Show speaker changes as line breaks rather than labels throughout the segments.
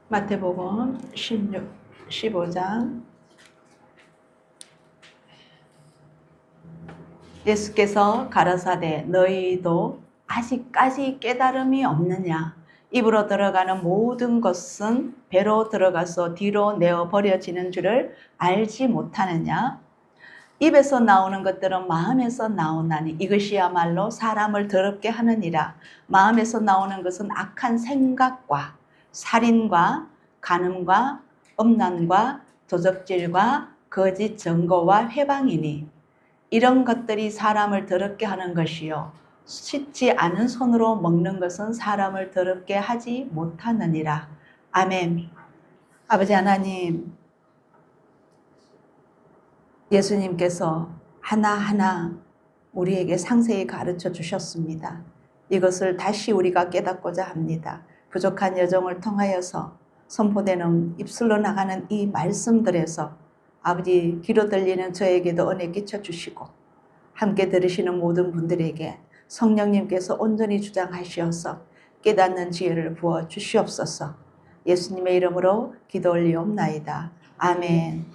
마태복음 15장. 예수께서 가라사대 너희도 아직까지 깨달음이 없느냐? 입으로 들어가는 모든 것은 배로 들어가서 뒤로 내어 버려지는 줄을 알지 못하느냐? 입에서 나오는 것들은 마음에서 나오나니 이것이야말로 사람을 더럽게 하느니라. 마음에서 나오는 것은 악한 생각과 살인과 간음과 음란과 도적질과 거짓 증거와 회방이니 이런 것들이 사람을 더럽게 하는 것이요 씻지 않은 손으로 먹는 것은 사람을 더럽게 하지 못하느니라. 아멘. 아버지 하나님, 예수님께서 하나하나 우리에게 상세히 가르쳐 주셨습니다. 이것을 다시 우리가 깨닫고자 합니다. 부족한 여정을 통하여서 선포되는 입술로 나가는 이 말씀들에서 아버지 귀로 들리는 저에게도 은혜 끼쳐 주시고 함께 들으시는 모든 분들에게 성령님께서 온전히 주장하시어서 깨닫는 지혜를 부어 주시옵소서. 예수님의 이름으로 기도 올리옵나이다. 아멘.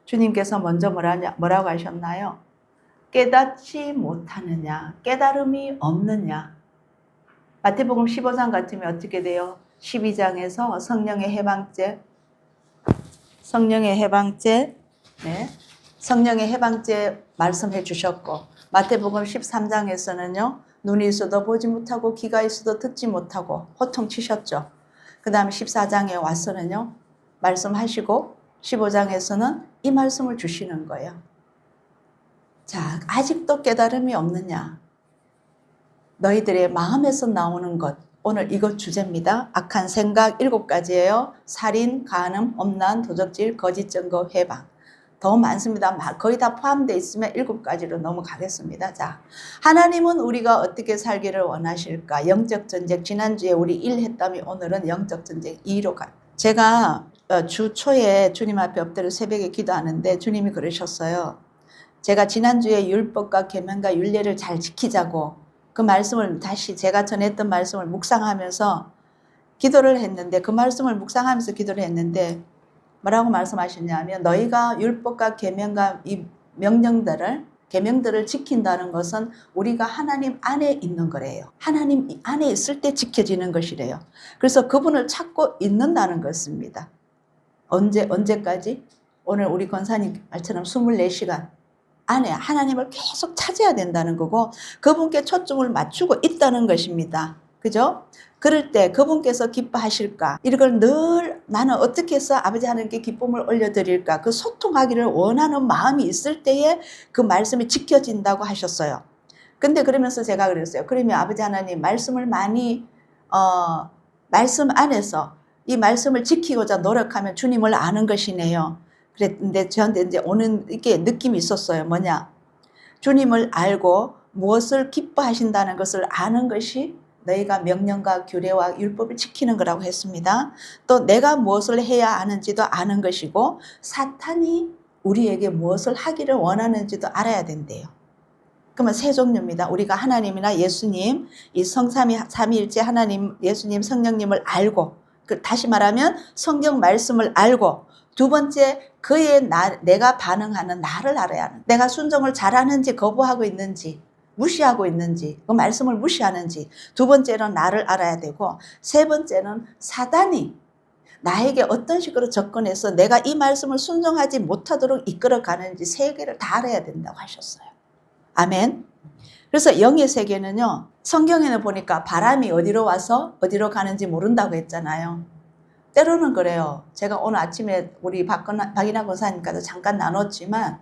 주님께서 먼저 뭐라고 하셨나요? 깨닫지 못하느냐, 깨달음이 없느냐. 마태복음 15장 같으면 어떻게 돼요? 12장에서 성령의 해방죄 말씀해 주셨고, 마태복음 13장에서는요, 눈이 있어도 보지 못하고 귀가 있어도 듣지 못하고 호통치셨죠. 그 다음에 14장에 와서는요, 말씀하시고 15장에서는 이 말씀을 주시는 거예요. 자, 아직도 깨달음이 없느냐? 너희들의 마음에서 나오는 것, 오늘 이것 주제입니다. 악한 생각 7가지예요. 살인, 간음, 음란, 도적질, 거짓 증거, 회방. 더 많습니다. 거의 다 포함되어 있으면 7가지로 넘어가겠습니다. 자, 하나님은 우리가 어떻게 살기를 원하실까? 영적 전쟁, 지난주에 우리 1 했다면 오늘은 영적 전쟁 2로 가요. 제가 주 초에 주님 앞에 엎드려 새벽에 기도하는데 주님이 그러셨어요. 제가 지난주에 율법과 계명과 율례를 잘 지키자고 그 말씀을 다시 제가 전했던 말씀을 묵상하면서 기도를 했는데, 그 말씀을 묵상하면서 기도를 했는데 뭐라고 말씀하셨냐면, 너희가 율법과 계명과 이 계명들을 지킨다는 것은 우리가 하나님 안에 있는 거래요. 하나님 안에 있을 때 지켜지는 것이래요. 그래서 그분을 찾고 있는다는 것입니다. 언제까지? 오늘 우리 권사님 말처럼 24시간 안에 하나님을 계속 찾아야 된다는 거고, 그분께 초점을 맞추고 있다는 것입니다. 그죠? 그럴 때 그분께서 기뻐하실까? 이걸 늘 나는 어떻게 해서 아버지 하나님께 기쁨을 올려드릴까? 그 소통하기를 원하는 마음이 있을 때에 그 말씀이 지켜진다고 하셨어요. 근데 그러면서 제가 그랬어요. 그러면 아버지 하나님 말씀을 많이 말씀 안에서 이 말씀을 지키고자 노력하면 주님을 아는 것이네요. 그랬는데 저한테 이제 오는 이게 느낌이 있었어요. 뭐냐? 주님을 알고 무엇을 기뻐하신다는 것을 아는 것이 너희가 명령과 규례와 율법을 지키는 거라고 했습니다. 또 내가 무엇을 해야 하는지도 아는 것이고, 사탄이 우리에게 무엇을 하기를 원하는지도 알아야 된대요. 그러면 세 종류입니다. 우리가 하나님이나 예수님, 이 삼위일체 하나님, 예수님, 성령님을 알고, 다시 말하면 성경 말씀을 알고, 두 번째 내가 반응하는 나를 알아야 하는, 내가 순종을 잘하는지 거부하고 있는지 무시하고 있는지, 그 말씀을 무시하는지, 두 번째는 나를 알아야 되고, 세 번째는 사단이 나에게 어떤 식으로 접근해서 내가 이 말씀을 순종하지 못하도록 이끌어가는지 세 개를 다 알아야 된다고 하셨어요. 아멘. 그래서 영의 세계는요, 성경에는 보니까 바람이 어디로 와서 어디로 가는지 모른다고 했잖아요. 때로는 그래요. 제가 오늘 아침에 우리 박인하 권사님과도 잠깐 나눴지만,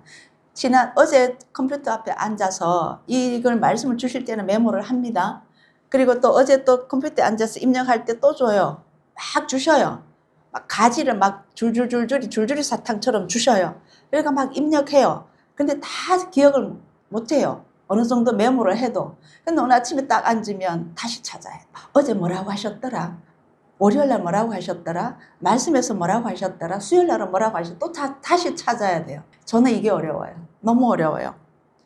어제 컴퓨터 앞에 앉아서 이걸 말씀을 주실 때는 메모를 합니다. 그리고 또 어제 또 컴퓨터에 앉아서 입력할 때 또 줘요. 막 주셔요. 막 가지를 막 줄줄이 사탕처럼 주셔요. 그러니까 막 입력해요. 근데 다 기억을 못해요. 어느 정도 메모를 해도. 근데 오늘 아침에 딱 앉으면 다시 찾아요. 어제 뭐라고 하셨더라? 월요일날 뭐라고 하셨더라? 말씀에서 뭐라고 하셨더라? 수요일날은 뭐라고 하셨더라? 또 다시 찾아야 돼요. 저는 이게 어려워요. 너무 어려워요.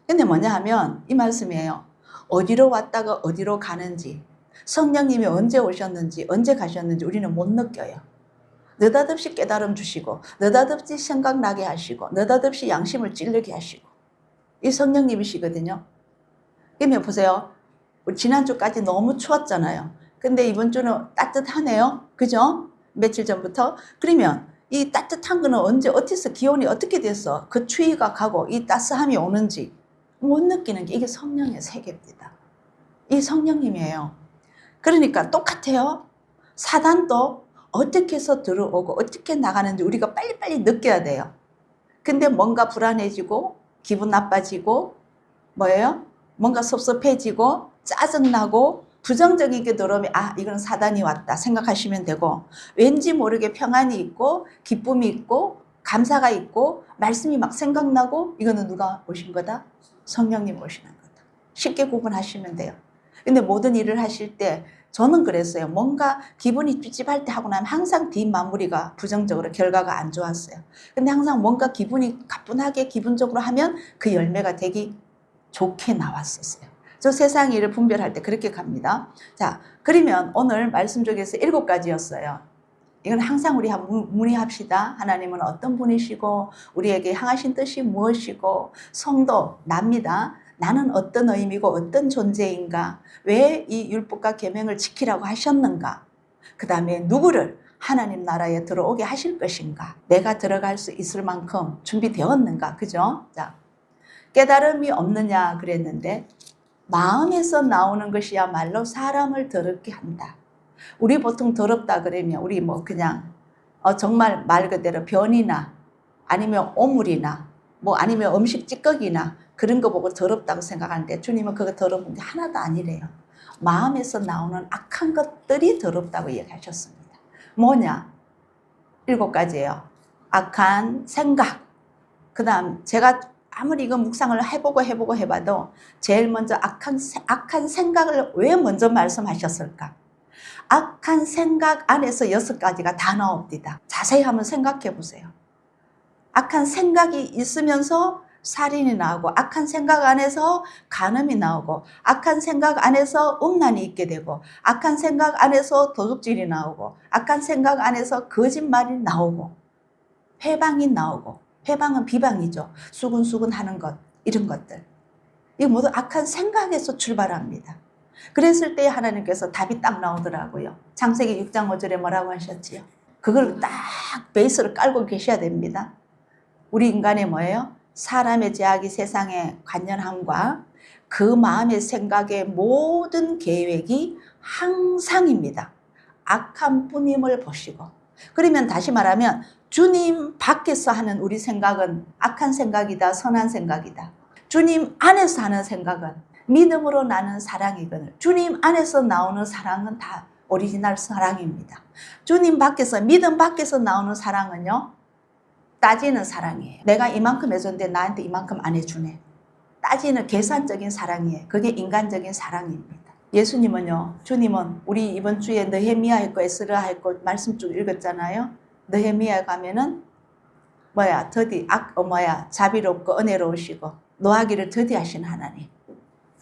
근데 뭐냐 하면 이 말씀이에요. 어디로 왔다가 어디로 가는지, 성령님이 언제 오셨는지 언제 가셨는지 우리는 못 느껴요. 느닷없이 깨달음 주시고 느닷없이 생각나게 하시고 느닷없이 양심을 찔르게 하시고 이 성령님이시거든요. 그러면 보세요. 우리 지난주까지 너무 추웠잖아요. 근데 이번 주는 따뜻하네요. 그죠? 며칠 전부터. 그러면 이 따뜻한 거는 언제 어디서 기온이 어떻게 돼서 그 추위가 가고 이 따스함이 오는지 못 느끼는 게 이게 성령의 세계입니다. 이 성령님이에요. 그러니까 똑같아요. 사단도 어떻게 해서 들어오고 어떻게 나가는지 우리가 빨리빨리 느껴야 돼요. 근데 뭔가 불안해지고 기분 나빠지고 뭐예요? 뭔가 섭섭해지고 짜증나고 부정적인 게 들어오면 아 이건 사단이 왔다 생각하시면 되고 왠지 모르게 평안이 있고 기쁨이 있고 감사가 있고 말씀이 막 생각나고 이거는 누가 오신 거다? 성령님 오시는 거다. 쉽게 구분하시면 돼요. 근데 모든 일을 하실 때 저는 그랬어요. 뭔가 기분이 찝찝할 때 하고 나면 항상 뒷마무리가 부정적으로 결과가 안 좋았어요. 근데 항상 뭔가 기분이 가뿐하게 기분적으로 하면 그 열매가 되게 좋게 나왔었어요. 저 세상 일을 분별할 때 그렇게 갑니다. 자, 그러면 오늘 말씀 중에서 7가지였어요. 이건 항상 우리 문의합시다. 하나님은 어떤 분이시고 우리에게 향하신 뜻이 무엇이고 성도 납니다. 나는 어떤 의미고 어떤 존재인가? 왜 이 율법과 계명을 지키라고 하셨는가? 그 다음에 누구를 하나님 나라에 들어오게 하실 것인가? 내가 들어갈 수 있을 만큼 준비되었는가? 그죠? 자, 깨달음이 없느냐 그랬는데 마음에서 나오는 것이야말로 사람을 더럽게 한다. 우리 보통 더럽다 그러면 우리 뭐 그냥 정말 말 그대로 변이나 아니면 오물이나 뭐 아니면 음식 찌꺼기나 그런 거 보고 더럽다고 생각하는데 주님은 그거 더러운 게 하나도 아니래요. 마음에서 나오는 악한 것들이 더럽다고 얘기하셨습니다. 뭐냐? 7가지예요. 악한 생각. 그 다음 제가 아무리 이거 묵상을 해봐도 제일 먼저 악한 생각을 왜 먼저 말씀하셨을까? 악한 생각 안에서 6가지가 다 나옵니다. 자세히 한번 생각해 보세요. 악한 생각이 있으면서 살인이 나오고 악한 생각 안에서 간음이 나오고 악한 생각 안에서 음란이 있게 되고 악한 생각 안에서 도둑질이 나오고 악한 생각 안에서 거짓말이 나오고 회방이 나오고 회방은 비방이죠. 수근수근 하는 것 이런 것들 이 모두 악한 생각에서 출발합니다. 그랬을 때 하나님께서 답이 딱 나오더라고요. 창세기 6장 5절에 뭐라고 하셨지요? 그걸 딱 베이스를 깔고 계셔야 됩니다. 우리 인간의 뭐예요? 사람의 제약이 세상에 관연함과 그 마음의 생각의 모든 계획이 항상입니다. 악한 뿐임을 보시고 그러면 다시 말하면 주님 밖에서 하는 우리 생각은 악한 생각이다 선한 생각이다. 주님 안에서 하는 생각은 믿음으로 나는 사랑이거늘 주님 안에서 나오는 사랑은 다 오리지널 사랑입니다. 주님 밖에서 믿음 밖에서 나오는 사랑은요 따지는 사랑이에요. 내가 이만큼 해줬는데 나한테 이만큼 안 해주네. 따지는 계산적인 사랑이에요. 그게 인간적인 사랑입니다. 예수님은요 주님은 우리 이번 주에 느헤미야 했고 에스라 했고 말씀 쭉 읽었잖아요. 느헤미야 가면은 더디 자비롭고 은혜로우시고 노하기를 더디하신 하나님.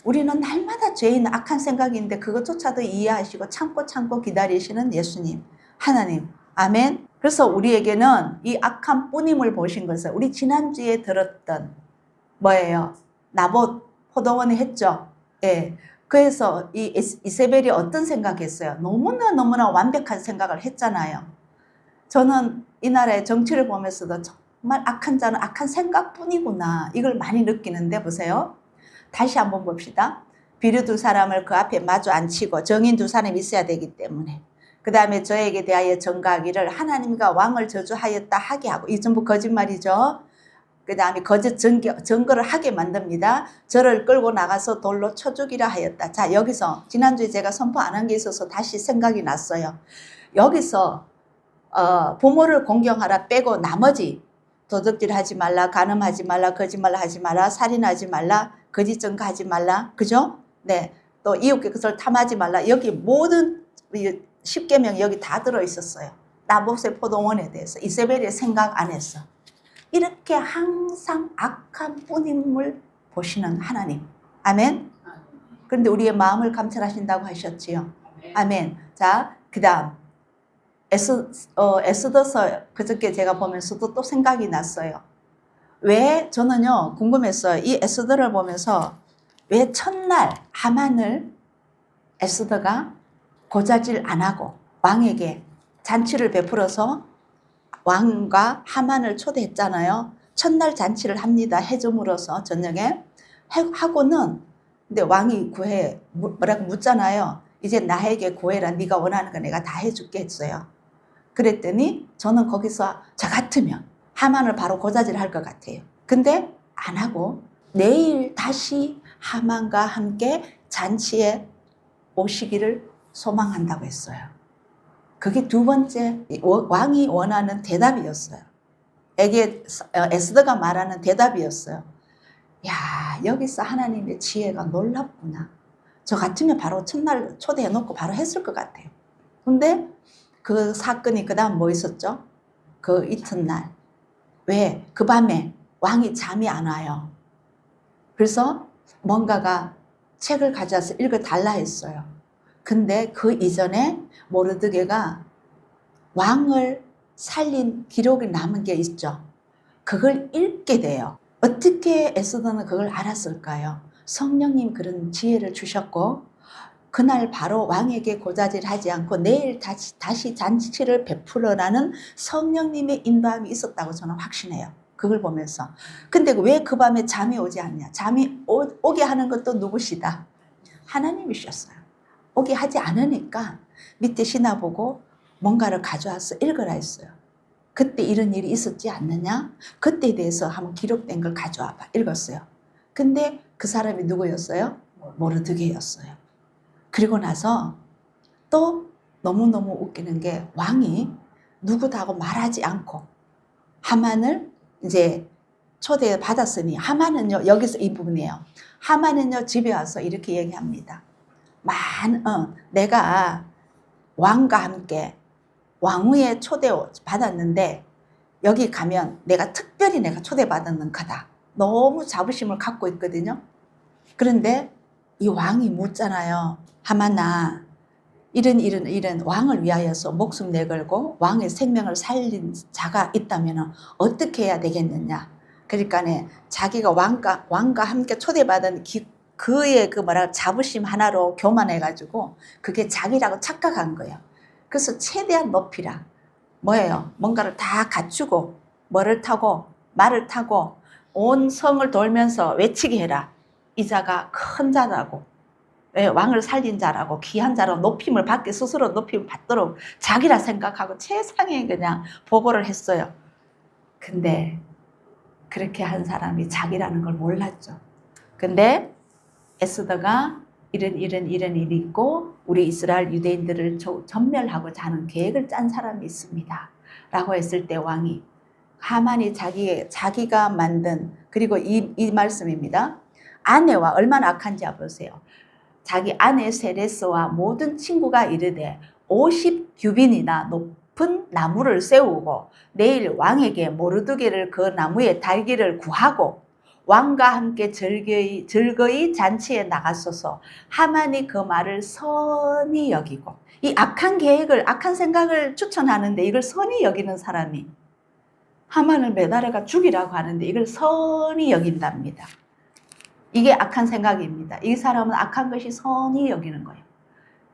우리는 날마다 죄 있는 악한 생각인데 그것조차도 이해하시고 참고 기다리시는 예수님 하나님. 아멘. 그래서 우리에게는 이 악한 뿌님을 보신 것을 우리 지난주에 들었던 나봇 포도원에 했죠. 예. 그래서 이 이세벨이 어떤 생각했어요? 너무나 완벽한 생각을 했잖아요. 저는 이 나라의 정치를 보면서도 정말 악한 자는 악한 생각뿐이구나 이걸 많이 느끼는데 보세요. 다시 한번 봅시다. 비류 2사람을 그 앞에 마주 앉히고 정인 2사람이 있어야 되기 때문에 그 다음에 저에게 대하여 전가하기를 하나님과 왕을 저주하였다 하게 하고 이 전부 거짓말이죠. 그 다음에 거짓 증거를 하게 만듭니다. 저를 끌고 나가서 돌로 쳐 죽이라 하였다. 자 여기서 지난주에 제가 선포 안 한 게 있어서 다시 생각이 났어요. 여기서 부모를 공경하라 빼고 나머지 도둑질하지 말라, 간음하지 말라, 거짓말하지 말라, 살인하지 말라, 거짓 증거하지 말라, 그죠? 네, 또 이웃의 것을 탐하지 말라. 여기 모든 10계명 여기 다 들어 있었어요. 나봇의 포도원에 대해서 이세벨의 생각 안에서 이렇게 항상 악한 뿌님을 보시는 하나님. 아멘. 그런데 우리의 마음을 감찰하신다고 하셨지요. 아멘. 자, 그 다음 에스더서 그저께 제가 보면서도 또 생각이 났어요. 왜 저는요 궁금했어요. 이 에스더를 보면서 왜 첫날 하만을 에스더가 고자질 안 하고 왕에게 잔치를 베풀어서 왕과 하만을 초대했잖아요. 첫날 잔치를 합니다. 해줌으로써 저녁에 하고는 근데 왕이 뭐라고 묻잖아요. 이제 나에게 구해라. 네가 원하는 거 내가 다 해줄게 했어요. 그랬더니 저는 거기서 저 같으면 하만을 바로 고자질 할 것 같아요. 근데 안 하고 내일 다시 하만과 함께 잔치에 오시기를 소망한다고 했어요. 그게 두 번째 왕이 원하는 대답이었어요. 에스더가 말하는 대답이었어요. 야, 여기서 하나님의 지혜가 놀랍구나. 저 같으면 바로 첫날 초대해놓고 바로 했을 것 같아요. 근데 그 사건이 그 다음 뭐 있었죠? 그 이튿날. 왜? 그 밤에 왕이 잠이 안 와요. 그래서 뭔가가 책을 가져와서 읽어달라 했어요. 근데 그 이전에 모르드게가 왕을 살린 기록이 남은 게 있죠. 그걸 읽게 돼요. 어떻게 에스더는 그걸 알았을까요? 성령님 그런 지혜를 주셨고 그날 바로 왕에게 고자질하지 않고 내일 다시 잔치를 베풀어라는 성령님의 인도함이 있었다고 저는 확신해요. 그걸 보면서. 근데 왜 그 밤에 잠이 오지 않냐? 잠이 오게 하는 것도 누구시다? 하나님이셨어요. 오게 하지 않으니까 밑에 신하 보고 뭔가를 가져와서 읽으라 했어요. 그때 이런 일이 있었지 않느냐? 그때에 대해서 한번 기록된 걸 가져와 봐. 읽었어요. 근데 그 사람이 누구였어요? 모르드게였어요. 그리고 나서 또 너무너무 웃기는 게 왕이 누구다고 말하지 않고 하만을 이제 초대받았으니 하만은요 여기서 이 부분이에요. 하만은요 집에 와서 이렇게 얘기합니다. 내가 왕과 함께 왕후에 초대받았는데 여기 가면 내가 특별히 초대받았는 거다. 너무 자부심을 갖고 있거든요. 그런데 이 왕이 묻잖아요. 하만아, 이런 왕을 위하여서 목숨 내걸고 왕의 생명을 살린 자가 있다면 어떻게 해야 되겠느냐. 그러니까 자기가 왕과 함께 초대받은 그의 자부심 하나로 교만해가지고 그게 자기라고 착각한 거예요. 그래서 최대한 높이라. 뭐예요? 뭔가를 다 갖추고 뭐를 타고 말을 타고 온 성을 돌면서 외치게 해라. 이 자가 큰 자라고 왕을 살린 자라고 귀한 자라고 높임을 받게 스스로 높임을 받도록 자기라 생각하고 최상의 그냥 보고를 했어요. 근데 그렇게 한 사람이 자기라는 걸 몰랐죠. 근데 에스더가 이런 일이 있고 우리 이스라엘 유대인들을 전멸하고자 하는 계획을 짠 사람이 있습니다. 라고 했을 때 왕이 하만이 자기가 만든 그리고 이 말씀입니다. 아내와 얼마나 악한지 보세요. 자기 아내 세레스와 모든 친구가 이르되 50규빗이나 높은 나무를 세우고 내일 왕에게 모르드게를 그 나무에 달기를 구하고 왕과 함께 즐거이 잔치에 나갔소서. 하만이 그 말을 선히 여기고 이 악한 계획을 악한 생각을 추천하는데 이걸 선히 여기는 사람이 하만을 매달아가 죽이라고 하는데 이걸 선히 여긴답니다. 이게 악한 생각입니다. 이 사람은 악한 것이 선히 여기는 거예요.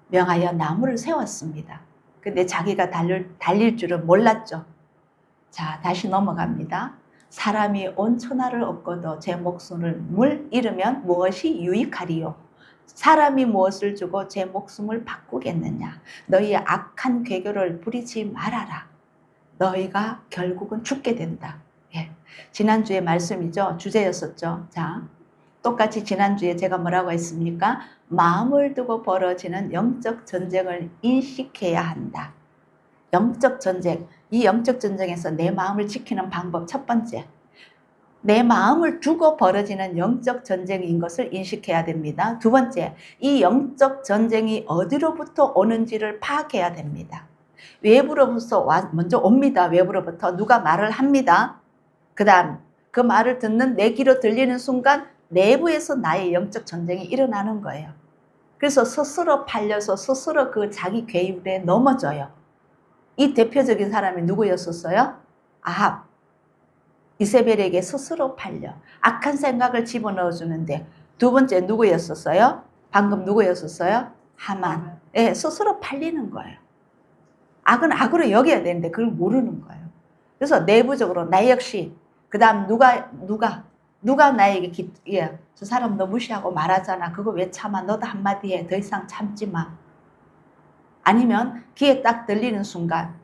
명하여 나무를 세웠습니다. 근데 자기가 달릴 줄은 몰랐죠. 자, 다시 넘어갑니다. 사람이 온 천하를 얻고도 제 목숨을 잃으면 무엇이 유익하리요? 사람이 무엇을 주고 제 목숨을 바꾸겠느냐? 너희의 악한 괴교를 부리지 말아라. 너희가 결국은 죽게 된다. 예. 지난주에 말씀이죠. 주제였었죠. 자, 똑같이 지난주에 제가 뭐라고 했습니까? 마음을 두고 벌어지는 영적 전쟁을 인식해야 한다. 영적 전쟁. 이 영적 전쟁에서 내 마음을 지키는 방법 첫 번째. 내 마음을 두고 벌어지는 영적 전쟁인 것을 인식해야 됩니다. 두 번째, 이 영적 전쟁이 어디로부터 오는지를 파악해야 됩니다. 외부로부터 먼저 옵니다. 외부로부터 누가 말을 합니다. 그 다음 그 말을 듣는 내 귀로 들리는 순간 내부에서 나의 영적 전쟁이 일어나는 거예요. 그래서 스스로 팔려서 스스로 그 자기 괴율에 넘어져요. 이 대표적인 사람이 누구였었어요? 아합. 이세벨에게 스스로 팔려 악한 생각을 집어넣어 주는데, 두 번째 누구였었어요? 방금 누구였었어요? 하만. 예, 스스로 팔리는 거예요. 악은 악으로 여겨야 되는데 그걸 모르는 거예요. 그래서 내부적으로 나 역시, 그 다음 누가 나에게 예, 저 사람 너 무시하고 말하잖아. 그거 왜 참아? 너도 한마디 해. 더 이상 참지 마. 아니면 귀에 딱 들리는 순간,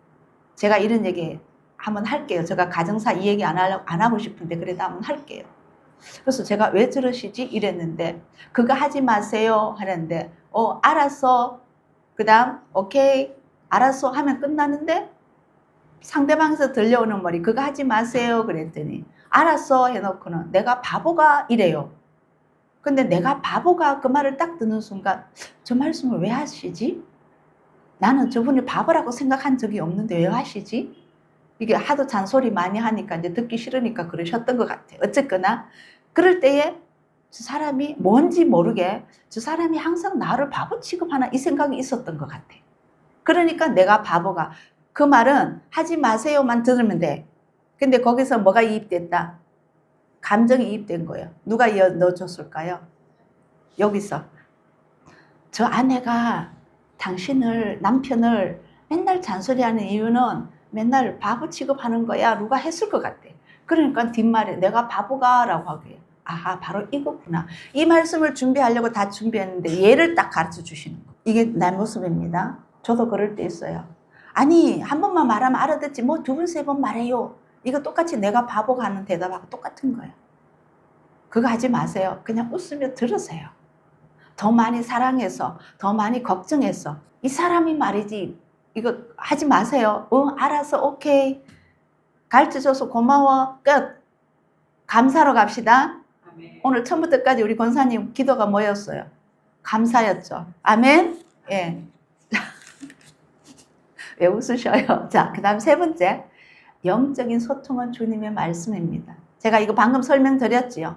제가 이런 얘기 한번 할게요. 제가 가정사 이 얘기 안 하고 싶은데 그래도 한번 할게요. 그래서 제가 왜 저러시지? 이랬는데, 그거 하지 마세요 하는데, 알았어. 그 다음 오케이 알았어 하면 끝나는데, 상대방에서 들려오는 말이 그거 하지 마세요 그랬더니 알았어 해놓고는 내가 바보가 이래요. 근데 내가 바보가 그 말을 딱 듣는 순간, 저 말씀을 왜 하시지? 나는 저분이 바보라고 생각한 적이 없는데 왜 하시지? 이게 하도 잔소리 많이 하니까 이제 듣기 싫으니까 그러셨던 것 같아요. 어쨌거나 그럴 때에 저 사람이 뭔지 모르게 저 사람이 항상 나를 바보 취급하나 이 생각이 있었던 것 같아요. 그러니까 내가 바보가, 그 말은 하지 마세요만 들으면 돼. 근데 거기서 뭐가 이입됐다? 감정이 이입된 거예요. 누가 넣어줬을까요? 여기서 저 아내가 당신을, 남편을 맨날 잔소리하는 이유는 맨날 바보 취급하는 거야. 누가 했을 것 같아. 그러니까 뒷말에 내가 바보가 라고 하게. 아하, 바로 이거구나. 이 말씀을 준비하려고 다 준비했는데 얘를 딱 가르쳐 주시는 거. 이게 내 모습입니다. 저도 그럴 때 있어요. 아니, 한 번만 말하면 알아듣지 뭐 두 번, 세 번 말해요. 이거 똑같이 내가 바보가 하는 대답하고 똑같은 거예요. 그거 하지 마세요. 그냥 웃으며 들으세요. 더 많이 사랑해서, 더 많이 걱정해서 이 사람이 말이지 이거 하지 마세요. 알았어, 오케이. 가르쳐줘서 고마워. 끝. 감사로 갑시다. 아멘. 오늘 처음부터까지 우리 권사님 기도가 뭐였어요? 감사였죠. 아멘. 예. 왜 웃으셔요? 자, 그 다음 세 번째, 영적인 소통은 주님의 말씀입니다. 제가 이거 방금 설명드렸지요.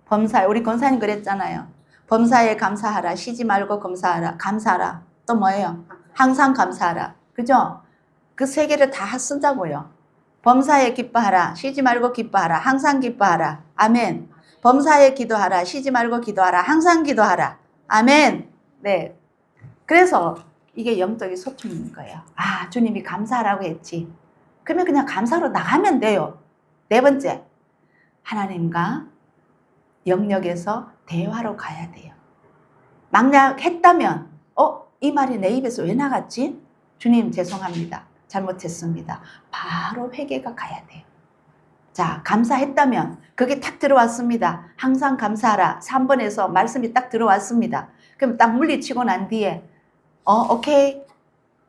범사, 우리 권사님 그랬잖아요. 범사에 감사하라. 쉬지 말고 감사하라. 또 뭐예요? 항상 감사하라. 그죠? 그 세 개를 다 쓴다고요. 범사에 기뻐하라. 쉬지 말고 기뻐하라. 항상 기뻐하라. 아멘. 범사에 기도하라. 쉬지 말고 기도하라. 항상 기도하라. 아멘. 네. 그래서 이게 영적인 소통인 거예요. 아, 주님이 감사하라고 했지. 그러면 그냥 감사로 나가면 돼요. 네 번째, 하나님과 영역에서 대화로 가야 돼요. 만약 했다면 이 말이 내 입에서 왜 나갔지? 주님 죄송합니다. 잘못했습니다. 바로 회개가 가야 돼요. 자, 감사했다면 그게 딱 들어왔습니다. 항상 감사하라. 3번에서 말씀이 딱 들어왔습니다. 그럼 딱 물리치고 난 뒤에 오케이.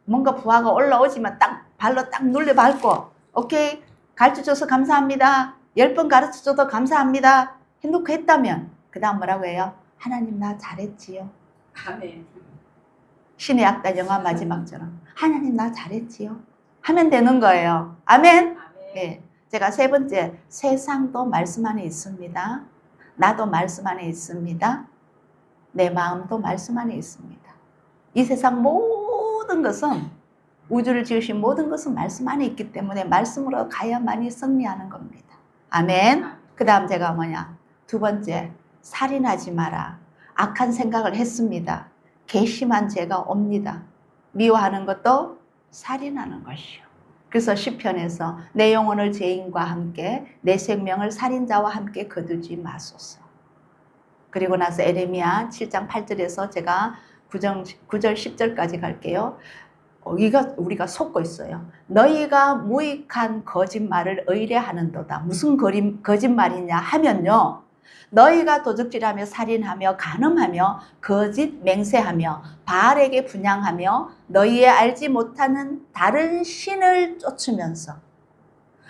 뭔가 부하가 올라오지만 딱 발로 딱 눌러 밟고 오케이. 가르쳐줘서 감사합니다. 10번 가르쳐줘도 감사합니다. 해놓고 했다면 그 다음 뭐라고 해요? 하나님 나 잘했지요. 아멘. 신의 악단 영화 마지막처럼 하나님 나 잘했지요. 하면 되는 거예요. 아멘. 네. 제가 세 번째, 세상도 말씀 안에 있습니다. 나도 말씀 안에 있습니다. 내 마음도 말씀 안에 있습니다. 이 세상 모든 것은, 우주를 지으신 모든 것은 말씀 안에 있기 때문에 말씀으로 가야만이 승리하는 겁니다. 아멘. 그 다음 제가 두 번째, 살인하지 마라. 악한 생각을 했습니다. 괘씸한 죄가 옵니다. 미워하는 것도 살인하는 것이요. 그래서 시편에서 내 영혼을 죄인과 함께 내 생명을 살인자와 함께 거두지 마소서. 그리고 나서 에레미야 7장 8절에서 제가 9절 10절까지 갈게요. 이거 우리가 속고 있어요. 너희가 무익한 거짓말을 의뢰하는도다. 무슨 거짓말이냐 하면요. 너희가 도적질하며 살인하며 간음하며 거짓 맹세하며 바알에게 분향하며 너희의 알지 못하는 다른 신을 쫓으면서,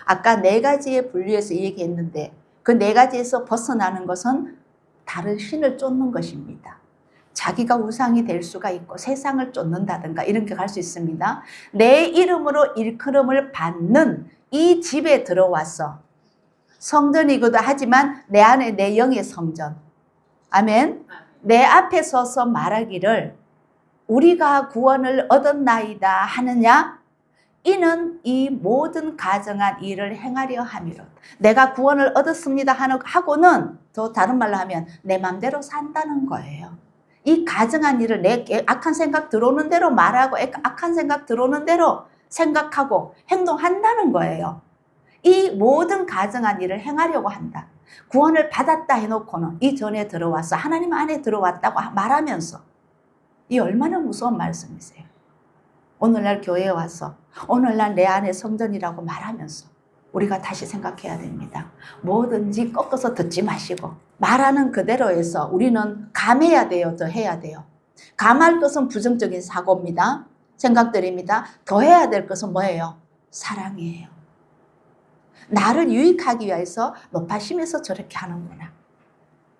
아까 네 가지의 분류에서 얘기했는데 그 네 가지에서 벗어나는 것은 다른 신을 쫓는 것입니다. 자기가 우상이 될 수가 있고 세상을 쫓는다든가 이런 게 갈 수 있습니다. 내 이름으로 일컬음을 받는 이 집에 들어와서 성전이기도 하지만 내 안에 내 영의 성전. 아멘. 내 앞에 서서 말하기를 우리가 구원을 얻었나이다 하느냐? 이는 이 모든 가정한 일을 행하려 함이로. 내가 구원을 얻었습니다 하고는 더 다른 말로 하면 내 맘대로 산다는 거예요. 이 가정한 일을 내 악한 생각 들어오는 대로 말하고 악한 생각 들어오는 대로 생각하고 행동한다는 거예요. 이 모든 가정한 일을 행하려고 한다. 구원을 받았다 해놓고는 이 전에 들어와서 하나님 안에 들어왔다고 말하면서 이 얼마나 무서운 말씀이세요. 오늘날 교회에 와서 오늘날 내 안에 성전이라고 말하면서 우리가 다시 생각해야 됩니다. 뭐든지 꺾어서 듣지 마시고 말하는 그대로 해서 우리는 감해야 돼요. 더 해야 돼요. 감할 것은 부정적인 사고입니다. 생각들입니다. 더 해야 될 것은 뭐예요? 사랑이에요. 나를 유익하기 위해서 높아심에서 저렇게 하는구나.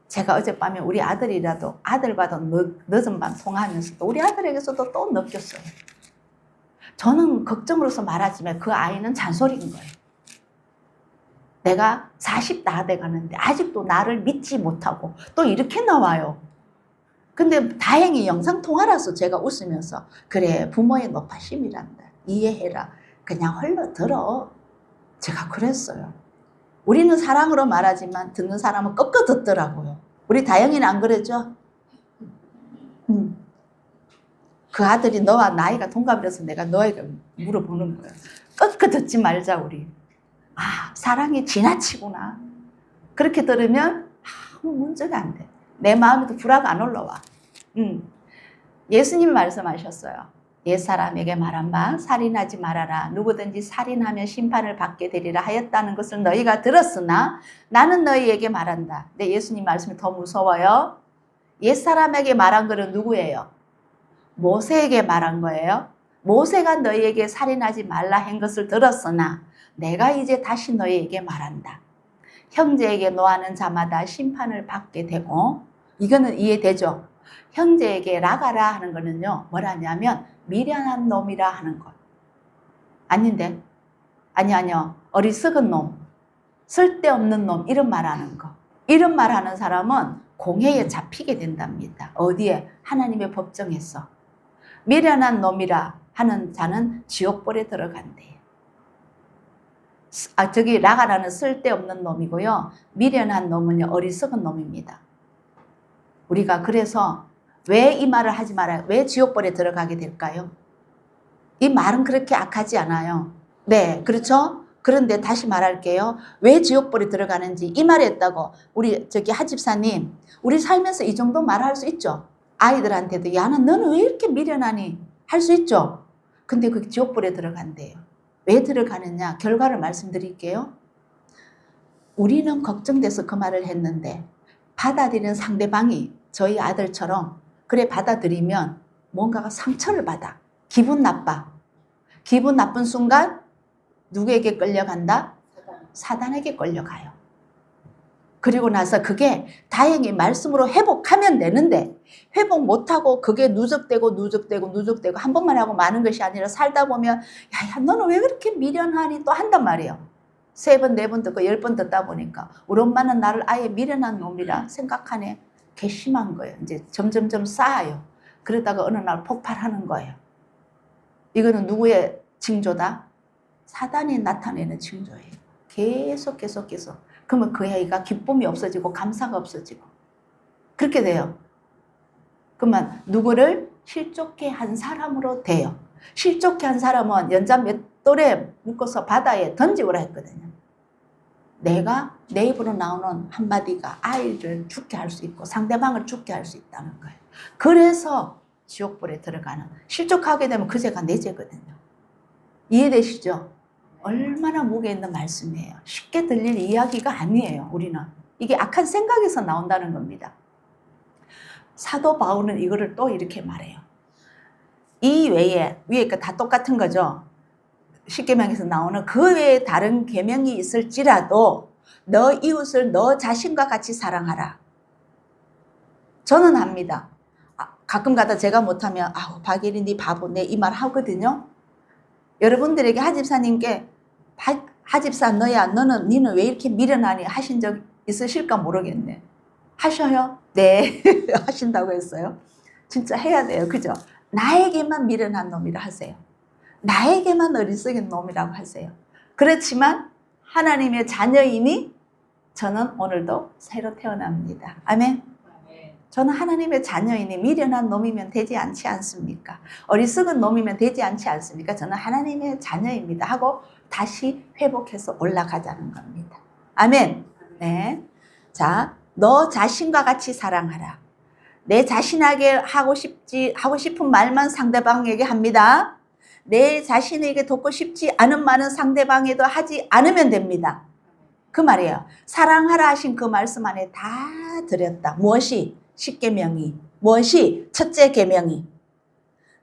제가 어젯밤에 우리 아들이라도 아들과도 늦은 밤 통화하면서도 우리 아들에게서도 또 느꼈어요. 저는 걱정으로서 말하지만 그 아이는 잔소리인 거예요. 내가 40 다 돼가는데 아직도 나를 믿지 못하고 또 이렇게 나와요. 근데 다행히 영상통화라서 제가 웃으면서 그래 부모의 높아심이란다. 이해해라. 그냥 흘러들어. 제가 그랬어요. 우리는 사랑으로 말하지만 듣는 사람은 꺾어 듣더라고요. 우리 다영이는 안 그랬죠? 그 아들이 너와 나이가 동갑이라서 내가 너에게 물어보는 거예요. 꺾어 듣지 말자 우리. 아, 사랑이 지나치구나. 그렇게 들으면 아무 문제가 안 돼. 내 마음에도 불화가 안 올라와. 예수님이 말씀하셨어요. 옛사람에게 말한 바 살인하지 말아라. 누구든지 살인하면 심판을 받게 되리라 하였다는 것을 너희가 들었으나 나는 너희에게 말한다. 근데 예수님 말씀이 더 무서워요. 옛사람에게 말한 것은 누구예요? 모세에게 말한 거예요. 모세가 너희에게 살인하지 말라 한 것을 들었으나 내가 이제 다시 너희에게 말한다. 형제에게 노하는 자마다 심판을 받게 되고, 이거는 이해되죠? 형제에게 라가라 하는 거는요, 뭐라냐면 미련한 놈이라 하는 것. 아닌데? 아니요. 어리석은 놈, 쓸데없는 놈, 이런 말하는 거. 이런 말하는 사람은 공회에 잡히게 된답니다. 어디에? 하나님의 법정에서. 미련한 놈이라 하는 자는 지옥불에 들어간대요. 저기 라가라는 쓸데없는 놈이고요. 미련한 놈은요, 어리석은 놈입니다. 우리가 그래서 왜 이 말을 하지 말아요? 왜 지옥불에 들어가게 될까요? 이 말은 그렇게 악하지 않아요. 네, 그렇죠? 그런데 다시 말할게요. 왜 지옥불에 들어가는지 이 말을 했다고 우리 저기 하집사님, 우리 살면서 이 정도 말할 수 있죠? 아이들한테도 야, 너는 왜 이렇게 미련하니? 할 수 있죠? 근데 그 지옥불에 들어간대요. 왜 들어가느냐? 결과를 말씀드릴게요. 우리는 걱정돼서 그 말을 했는데 받아들이는 상대방이 저희 아들처럼 그래 받아들이면 뭔가가 상처를 받아. 기분 나빠. 기분 나쁜 순간 누구에게 끌려간다? 사단에게 끌려가요. 그리고 나서 그게 다행히 말씀으로 회복하면 되는데 회복 못하고 그게 누적되고 한 번만 하고 마는 것이 아니라 살다 보면 야 너는 왜 그렇게 미련하니 또 한단 말이에요. 3번, 4번 듣고 10번 듣다 보니까 우리 엄마는 나를 아예 미련한 놈이라 생각하네. 괘씸한 거예요. 이제 점점점 쌓아요. 그러다가 어느 날 폭발하는 거예요. 이거는 누구의 징조다? 사단이 나타내는 징조예요. 계속. 그러면 그 아이가 기쁨이 없어지고 감사가 없어지고 그렇게 돼요. 그러면 누구를 실족해 한 사람으로 돼요. 실족해 한 사람은 연자 맷돌에 묶어서 바다에 던지오라 했거든요. 내가 내 입으로 나오는 한마디가 아이를 죽게 할 수 있고 상대방을 죽게 할 수 있다는 거예요. 그래서 지옥불에 들어가는, 실족하게 되면 그 죄가 내 죄거든요. 이해되시죠? 얼마나 무게 있는 말씀이에요. 쉽게 들릴 이야기가 아니에요. 우리는 이게 악한 생각에서 나온다는 겁니다. 사도 바울은 이거를 또 이렇게 말해요. 이 외에 위에 거 다 똑같은 거죠. 십계명에서 나오는 그 외에 다른 계명이 있을지라도 너 이웃을 너 자신과 같이 사랑하라. 저는 합니다. 가끔 가다 제가 못하면 아우 박예리 네 바보 내 이 말 하거든요. 여러분들에게 하집사님께 하집사 너야 니는 왜 이렇게 미련하니 하신 적 있으실까 모르겠네. 하셔요? 네 하신다고 했어요. 진짜 해야 돼요. 그죠? 나에게만 미련한 놈이라 하세요. 나에게만 어리석인 놈이라고 하세요. 그렇지만 하나님의 자녀이니 저는 오늘도 새로 태어납니다. 아멘. 저는 하나님의 자녀이니 미련한 놈이면 되지 않지 않습니까? 어리석은 놈이면 되지 않지 않습니까? 저는 하나님의 자녀입니다 하고 다시 회복해서 올라가자는 겁니다. 아멘. 네. 자, 너 자신과 같이 사랑하라. 내 자신에게 하고 싶은 말만 상대방에게 합니다. 내 자신에게 돕고 싶지 않은 말은 상대방에도 하지 않으면 됩니다. 그 말이에요. 사랑하라 하신 그 말씀 안에 다 들였다. 무엇이? 10계명이. 무엇이? 첫째 계명이.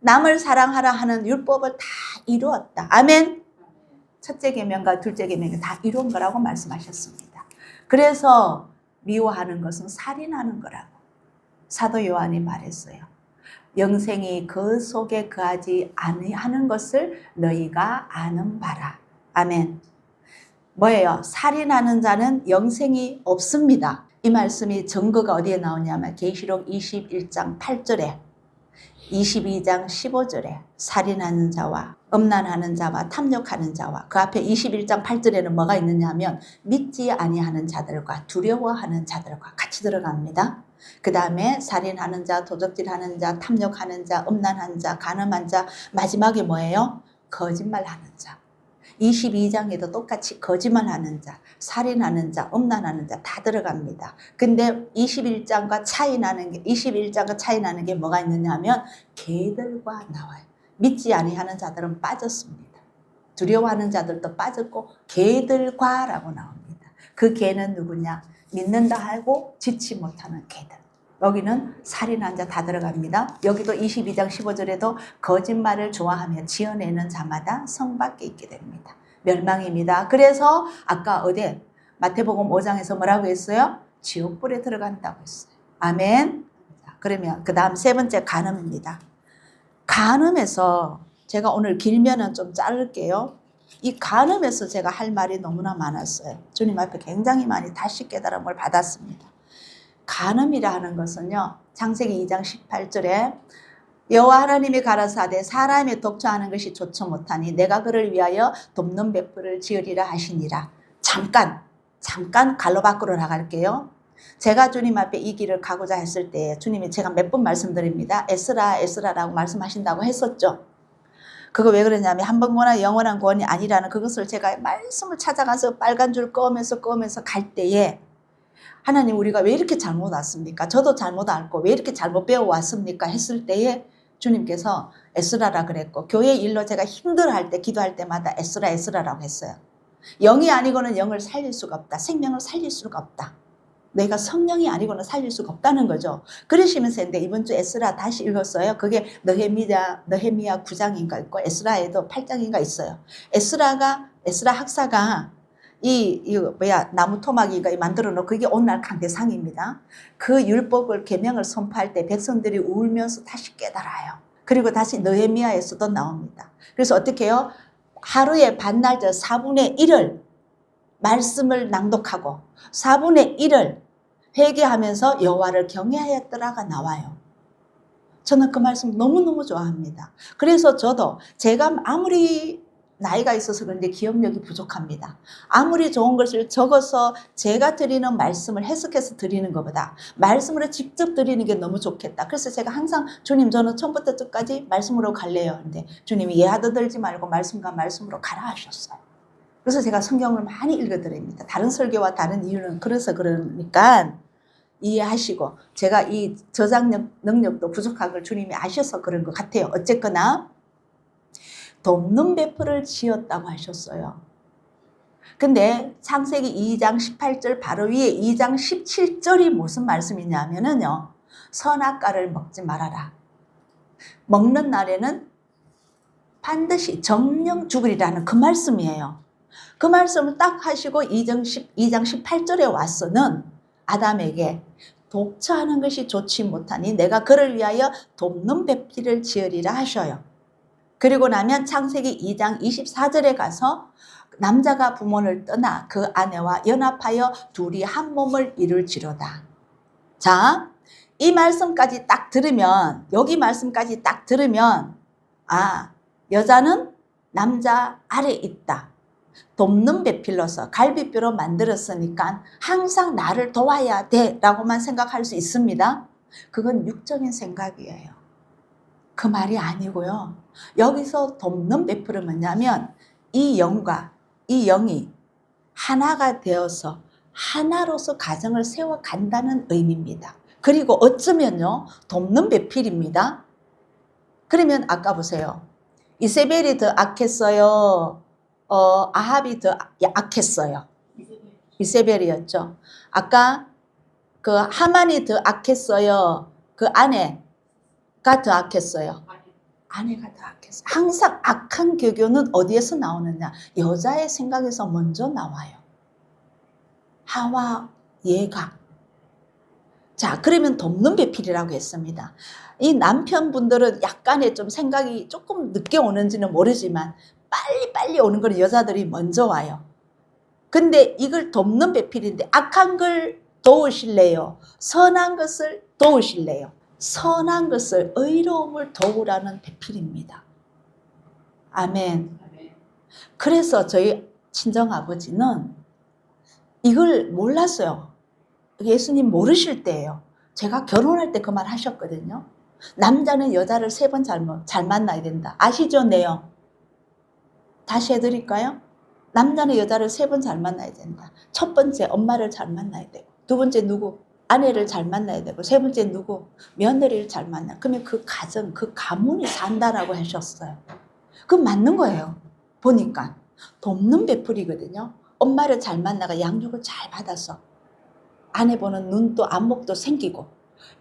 남을 사랑하라 하는 율법을 다 이루었다. 아멘. 첫째 계명과 둘째 계명이 다 이룬 거라고 말씀하셨습니다. 그래서 미워하는 것은 살인하는 거라고 사도 요한이 말했어요. 영생이 그 속에 거하지 아니하는 것을 너희가 아는 바라. 아멘. 뭐예요? 살인하는 자는 영생이 없습니다. 이 말씀이 증거가 어디에 나오냐면 계시록 21장 8절에 22장 15절에 살인하는 자와 음란하는 자와 탐욕하는 자와 그 앞에 21장 8절에는 뭐가 있느냐 하면 믿지 아니하는 자들과 두려워하는 자들과 같이 들어갑니다. 그 다음에 살인하는 자, 도적질하는 자, 탐욕하는 자, 음란한 자, 간음한 자, 마지막에 뭐예요? 거짓말하는 자. 22장에도 똑같이 거짓말하는 자, 살인하는 자, 음란하는 자 다 들어갑니다. 근데 21장과 차이 나는 게 뭐가 있느냐 하면 개들과 나와요. 믿지 아니하는 자들은 빠졌습니다. 두려워하는 자들도 빠졌고 개들과라고 나옵니다. 그 개는 누구냐? 믿는다 하고 지치 못하는 개들. 여기는 살인한 자 다 들어갑니다. 여기도 22장 15절에도 거짓말을 좋아하며 지어내는 자마다 성 밖에 있게 됩니다. 멸망입니다. 그래서 아까 어디 마태복음 5장에서 뭐라고 했어요? 지옥불에 들어간다고 했어요. 아멘. 그러면 그 다음 세 번째 간음입니다. 간음에서 제가 오늘 길면은 좀 자를게요. 이 간음에서 제가 할 말이 너무나 많았어요. 주님 앞에 굉장히 많이 다시 깨달음을 받았습니다. 간음이라 하는 것은요. 창세기 2장 18절에 여호와 하나님이 가라사대 사람이 독처하는 것이 좋지 못하니 내가 그를 위하여 돕는 벳불을 지으리라 하시니라. 잠깐 갈로 밖으로 나갈게요. 제가 주님 앞에 이 길을 가고자 했을 때 주님이 제가 몇 번 말씀드립니다. 에스라라고 말씀하신다고 했었죠. 그거 왜 그러냐면 한 번거나 영원한 구원이 아니라는 그것을 제가 말씀을 찾아가서 빨간 줄 꺼면서 갈 때에 하나님 우리가 왜 이렇게 잘못 왔습니까? 저도 잘못 알고 왜 이렇게 잘못 배워왔습니까? 했을 때에 주님께서 에스라라 그랬고 교회 일로 제가 힘들어할 때 기도할 때마다 에스라라고 했어요. 영이 아니고는 영을 살릴 수가 없다. 생명을 살릴 수가 없다. 내가 성령이 아니고는 살릴 수가 없다는 거죠. 그러시면서 했는데 이번 주 에스라 다시 읽었어요. 그게 느헤미야 9장인가 있고 에스라에도 8장인가 있어요. 에스라 학사가 나무 토막이가 만들어 놓고 그게 오늘날 강대상입니다. 그 율법을 계명을 선포할 때 백성들이 울면서 다시 깨달아요. 그리고 다시 느헤미야에서도 나옵니다. 그래서 어떻게 해요? 하루에 반나절 4분의 1을 말씀을 낭독하고 4분의 1을 회개하면서 여호와를 경외하였더라가 나와요. 저는 그 말씀 너무너무 좋아합니다. 그래서 저도 제가 아무리 나이가 있어서 그런데 기억력이 부족합니다. 아무리 좋은 것을 적어서 제가 드리는 말씀을 해석해서 드리는 것보다 말씀으로 직접 드리는 게 너무 좋겠다. 그래서 제가 항상 주님 저는 처음부터 끝까지 말씀으로 갈래요. 근데 주님이 예하도 들지 말고 말씀과 말씀으로 가라 하셨어요. 그래서 제가 성경을 많이 읽어드립니다. 다른 설교와 다른 이유는 그러니까 이해하시고 제가 이 저장 능력도 부족한 걸 주님이 아셔서 그런 것 같아요. 어쨌거나 돕는 벳불을 지었다고 하셨어요. 근데 창세기 2장 18절 바로 위에 2장 17절이 무슨 말씀이냐면요. 선악과를 먹지 말아라. 먹는 날에는 반드시 정령 죽으리라는 그 말씀이에요. 그 말씀을 딱 하시고 2장 18절에 와서는 아담에게 독처하는 것이 좋지 못하니 내가 그를 위하여 돕는 뱃비를 지으리라 하셔요. 그리고 나면 창세기 2장 24절에 가서 남자가 부모를 떠나 그 아내와 연합하여 둘이 한 몸을 이룰지로다. 자, 이 말씀까지 딱 들으면 여기 말씀까지 딱 들으면 여자는 남자 아래 있다. 돕는 배필로서 갈비뼈로 만들었으니까 항상 나를 도와야 돼 라고만 생각할 수 있습니다. 그건 육적인 생각이에요. 그 말이 아니고요. 여기서 돕는 배필은 뭐냐면 이 영과 이 영이 하나가 되어서 하나로서 가정을 세워간다는 의미입니다. 그리고 어쩌면요, 돕는 배필입니다. 그러면 아까 보세요. 이세벨이 더 악했어요? 아합이 더 악했어요? 이세벨이었죠. 아까 그 하만이 더 악했어요? 그 아내가 더 악했어요? 아내가 더 악했어요. 항상 악한 교교는 어디에서 나오느냐? 여자의 생각에서 먼저 나와요. 하와 얘가. 자, 그러면 돕는 배필이라고 했습니다. 이 남편분들은 약간의 좀 생각이 조금 늦게 오는지는 모르지만 빨리 오는 건 여자들이 먼저 와요. 근데 이걸 돕는 배필인데 악한 걸 도우실래요? 선한 것을 도우실래요? 선한 것을, 의로움을 도우라는 배필입니다. 아멘. 그래서 저희 친정아버지는 이걸 몰랐어요. 예수님 모르실 때예요. 제가 결혼할 때 그 말 하셨거든요. 남자는 여자를 3번 잘 만나야 된다. 아시죠, 내용? 다시 해드릴까요? 남자는 여자를 3번 잘 만나야 된다. 첫 번째, 엄마를 잘 만나야 되고, 두 번째 누구? 아내를 잘 만나야 되고, 세 번째 누구? 며느리를 잘 만나. 그러면 그 가정, 그 가문이 산다라고 하셨어요. 그건 맞는 거예요. 보니까 돕는 배풀이거든요. 엄마를 잘 만나가 양육을 잘 받아서 아내 보는 눈도 안목도 생기고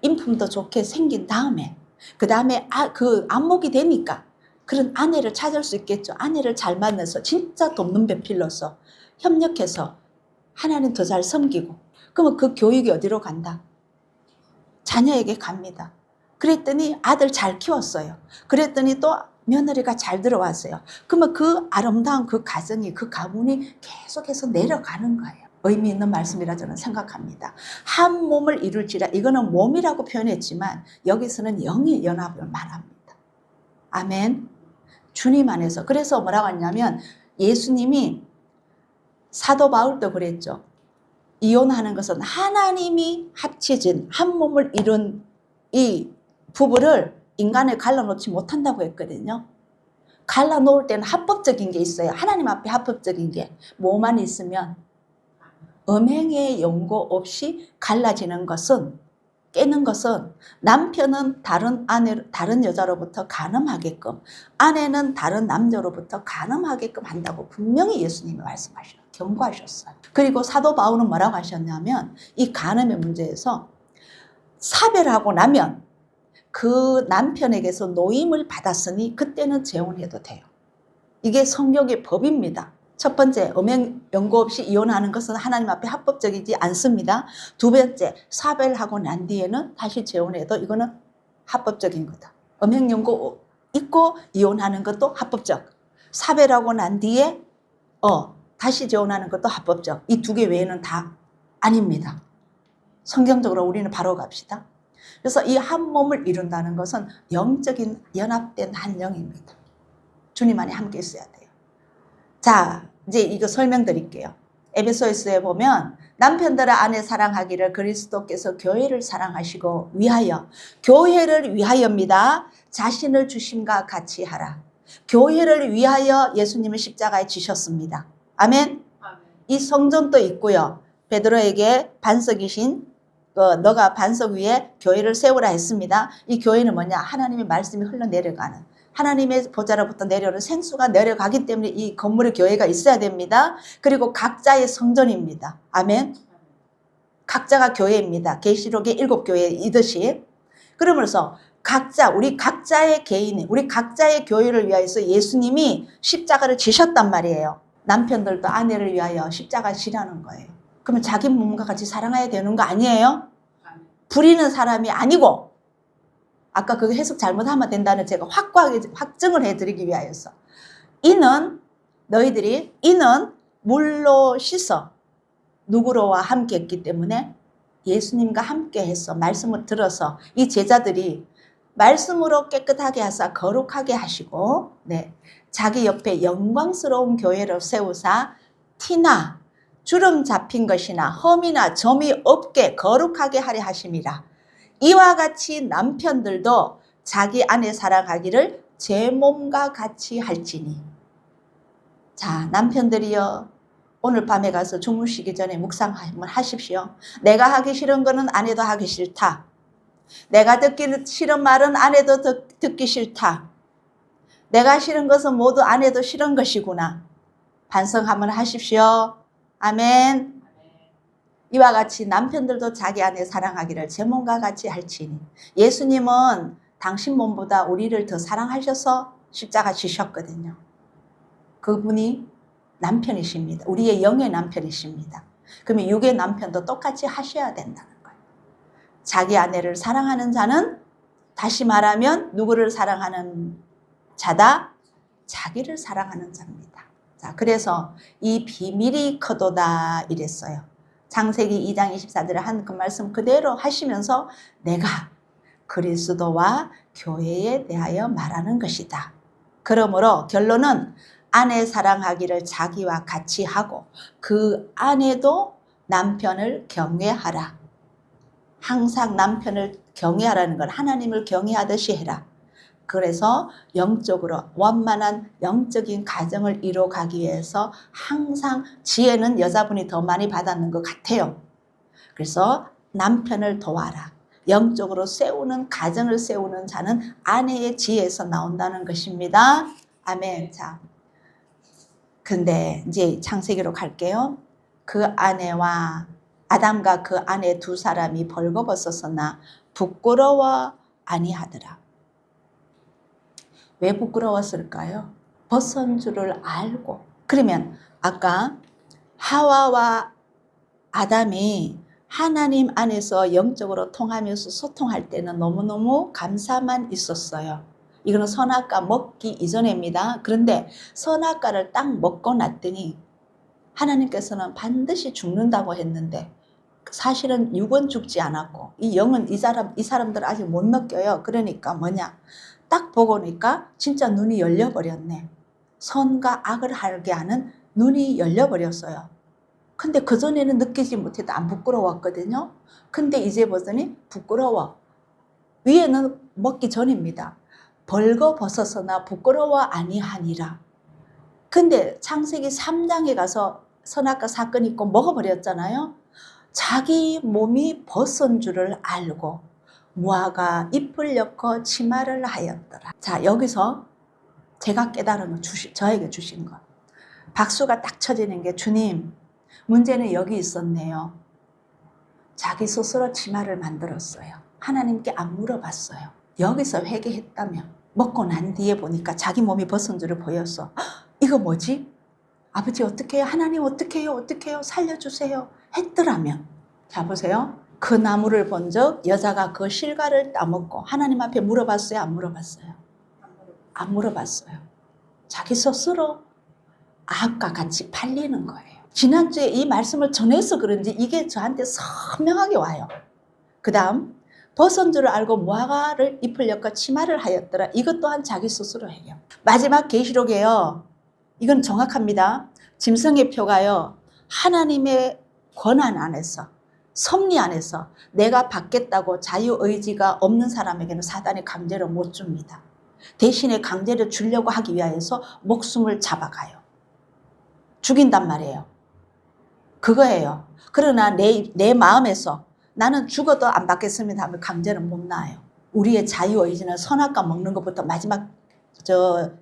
인품도 좋게 생긴 다음에 그 다음에 그 안목이 되니까 그런 아내를 찾을 수 있겠죠. 아내를 잘 만나서 진짜 돕는 배필로서 협력해서 하나님 더 잘 섬기고, 그러면 그 교육이 어디로 간다? 자녀에게 갑니다. 그랬더니 아들 잘 키웠어요. 그랬더니 또 며느리가 잘 들어왔어요. 그러면 그 아름다운 그 가정이, 그 가문이 계속해서 내려가는 거예요. 의미 있는 말씀이라 저는 생각합니다. 한 몸을 이룰지라, 이거는 몸이라고 표현했지만 여기서는 영의 연합을 말합니다. 아멘. 주님 안에서. 그래서 뭐라고 하냐면 예수님이, 사도 바울도 그랬죠. 이혼하는 것은 하나님이 합치진 한 몸을 이룬 이 부부를 인간을 갈라놓지 못한다고 했거든요. 갈라놓을 때는 합법적인 게 있어요. 하나님 앞에 합법적인 게 뭐만 있으면, 음행의 연고 없이 갈라지는 것은, 깨는 것은 남편은 다른 여자로부터 간음하게끔, 아내는 다른 남자로부터 간음하게끔 한다고 분명히 예수님이 말씀하셨어요. 경고하셨어요. 그리고 사도 바울은 뭐라고 하셨냐면 이 간음의 문제에서 사별하고 나면 그 남편에게서 노임을 받았으니 그때는 재혼해도 돼요. 이게 성경의 법입니다. 첫 번째, 음행 연고 없이 이혼하는 것은 하나님 앞에 합법적이지 않습니다. 두 번째, 사별하고 난 뒤에는 다시 재혼해도 이거는 합법적인 거다. 음행 연고 있고 이혼하는 것도 합법적. 사별하고 난 뒤에 다시 재혼하는 것도 합법적. 이 두 개 외에는 다 아닙니다. 성경적으로 우리는 바로 갑시다. 그래서 이 한 몸을 이룬다는 것은 영적인 연합된 한 영입니다. 주님 안에 함께 있어야 돼요. 자, 이제 이거 설명드릴게요. 에베소서에 보면 남편들의 아내 사랑하기를 그리스도께서 교회를 사랑하시고 위하여, 교회를 위하여입니다. 자신을 주심과 같이 하라. 교회를 위하여 예수님을 십자가에 지셨습니다. 아멘. 이 성전도 있고요. 베드로에게 반석이신 너가 반석 위에 교회를 세우라 했습니다. 이 교회는 뭐냐? 하나님의 말씀이 흘러내려가는, 하나님의 보좌로부터 내려오는 생수가 내려가기 때문에 이 건물의 교회가 있어야 됩니다. 그리고 각자의 성전입니다. 아멘. 각자가 교회입니다. 계시록의 7교회이듯이. 그러면서 우리 각자의 개인, 우리 각자의 교회를 위하여서 예수님이 십자가를 지셨단 말이에요. 남편들도 아내를 위하여 십자가 지라는 거예요. 그러면 자기 몸과 같이 사랑해야 되는 거 아니에요? 부리는 사람이 아니고, 아까 그 해석 잘못하면 된다는 제가 확고하게 확증을 해드리기 위하여서, 이는 물로 씻어 누구로와 함께 했기 때문에 예수님과 함께 해서 말씀을 들어서 이 제자들이 말씀으로 깨끗하게 하사 거룩하게 하시고, 네, 자기 옆에 영광스러운 교회를 세우사 티나 주름 잡힌 것이나 흠이나 점이 없게 거룩하게 하려 하심이라. 이와 같이 남편들도 자기 아내 사랑하기를 제 몸과 같이 할지니. 자, 남편들이여, 오늘 밤에 가서 주무시기 전에 묵상 한번 하십시오. 내가 하기 싫은 거는 아내도 하기 싫다. 내가 듣기 싫은 말은 아내도 듣기 싫다. 내가 싫은 것은 모두 아내도 싫은 것이구나. 반성 한번 하십시오. 아멘. 이와 같이 남편들도 자기 아내 사랑하기를 제 몸과 같이 할지니. 예수님은 당신 몸보다 우리를 더 사랑하셔서 십자가 지셨거든요. 그분이 남편이십니다. 우리의 영의 남편이십니다. 그러면 육의 남편도 똑같이 하셔야 된다는 거예요. 자기 아내를 사랑하는 자는, 다시 말하면 누구를 사랑하는 자다? 자기를 사랑하는 자입니다. 자, 그래서 이 비밀이 커도다 이랬어요. 창세기 2장 24절에 한 그 말씀 그대로 하시면서 내가 그리스도와 교회에 대하여 말하는 것이다. 그러므로 결론은 아내 사랑하기를 자기와 같이 하고 그 아내도 남편을 경외하라. 항상 남편을 경외하라는 건 하나님을 경외하듯이 해라. 그래서 영적으로 원만한 영적인 가정을 이루어가기 위해서 항상 지혜는 여자분이 더 많이 받았는 것 같아요. 그래서 남편을 도와라. 영적으로 세우는, 가정을 세우는 자는 아내의 지혜에서 나온다는 것입니다. 아멘. 자, 근데 이제 창세기로 갈게요. 그 아내와 아담과 그 아내 두 사람이 벌거벗었으나 부끄러워 아니하더라. 왜 부끄러웠을까요? 벗은 줄을 알고. 그러면 아까 하와와 아담이 하나님 안에서 영적으로 통하면서 소통할 때는 너무너무 감사만 있었어요. 이거는 선악과 먹기 이전입니다. 그런데 선악과를 딱 먹고 났더니 하나님께서는 반드시 죽는다고 했는데 사실은 육은 죽지 않았고 이 영은 이 사람들 아직 못 느껴요. 그러니까 뭐냐? 딱 보고 니까 진짜 눈이 열려버렸네. 선과 악을 알게 하는 눈이 열려버렸어요. 근데 그전에는 느끼지 못해도 안 부끄러웠거든요. 근데 이제 보더니 부끄러워. 위에는 먹기 전입니다. 벌거벗었으나 부끄러워 아니하니라. 근데 창세기 3장에 가서 선악과 사건이 있고 먹어버렸잖아요. 자기 몸이 벗은 줄을 알고 무화과 잎을 엮어 치마를 하였더라. 자, 여기서 제가 깨달은 거 저에게 주신 것. 박수가 딱 쳐지는 게 주님, 문제는 여기 있었네요. 자기 스스로 치마를 만들었어요. 하나님께 안 물어봤어요. 여기서 회개했다면 먹고 난 뒤에 보니까 자기 몸이 벗은 줄을 보였어. 이거 뭐지? 아버지 어떻게 해요? 하나님 어떻게 해요? 어떻게 해요? 살려주세요. 했더라면. 자, 보세요. 그 나무를 본 적 여자가 그 실과를 따먹고 하나님 앞에 물어봤어요? 안 물어봤어요? 안 물어봤어요. 자기 스스로 악과 같이 팔리는 거예요. 지난주에 이 말씀을 전해서 그런지 이게 저한테 선명하게 와요. 그 다음 벗은 줄을 알고 무화과를 잎을 엮어 치마를 하였더라. 이것 또한 자기 스스로 해요. 마지막 계시록에요. 이건 정확합니다. 짐승의 표가요. 하나님의 권한 안에서 섭리 안에서 내가 받겠다고 자유의지가 없는 사람에게는 사단이 강제로 못 줍니다. 대신에 강제로 주려고 하기 위해서 목숨을 잡아가요. 죽인단 말이에요. 그거예요. 그러나 내 마음에서 나는 죽어도 안 받겠습니다 하면 강제로 못 나와요. 우리의 자유의지는 선악과 먹는 것부터 마지막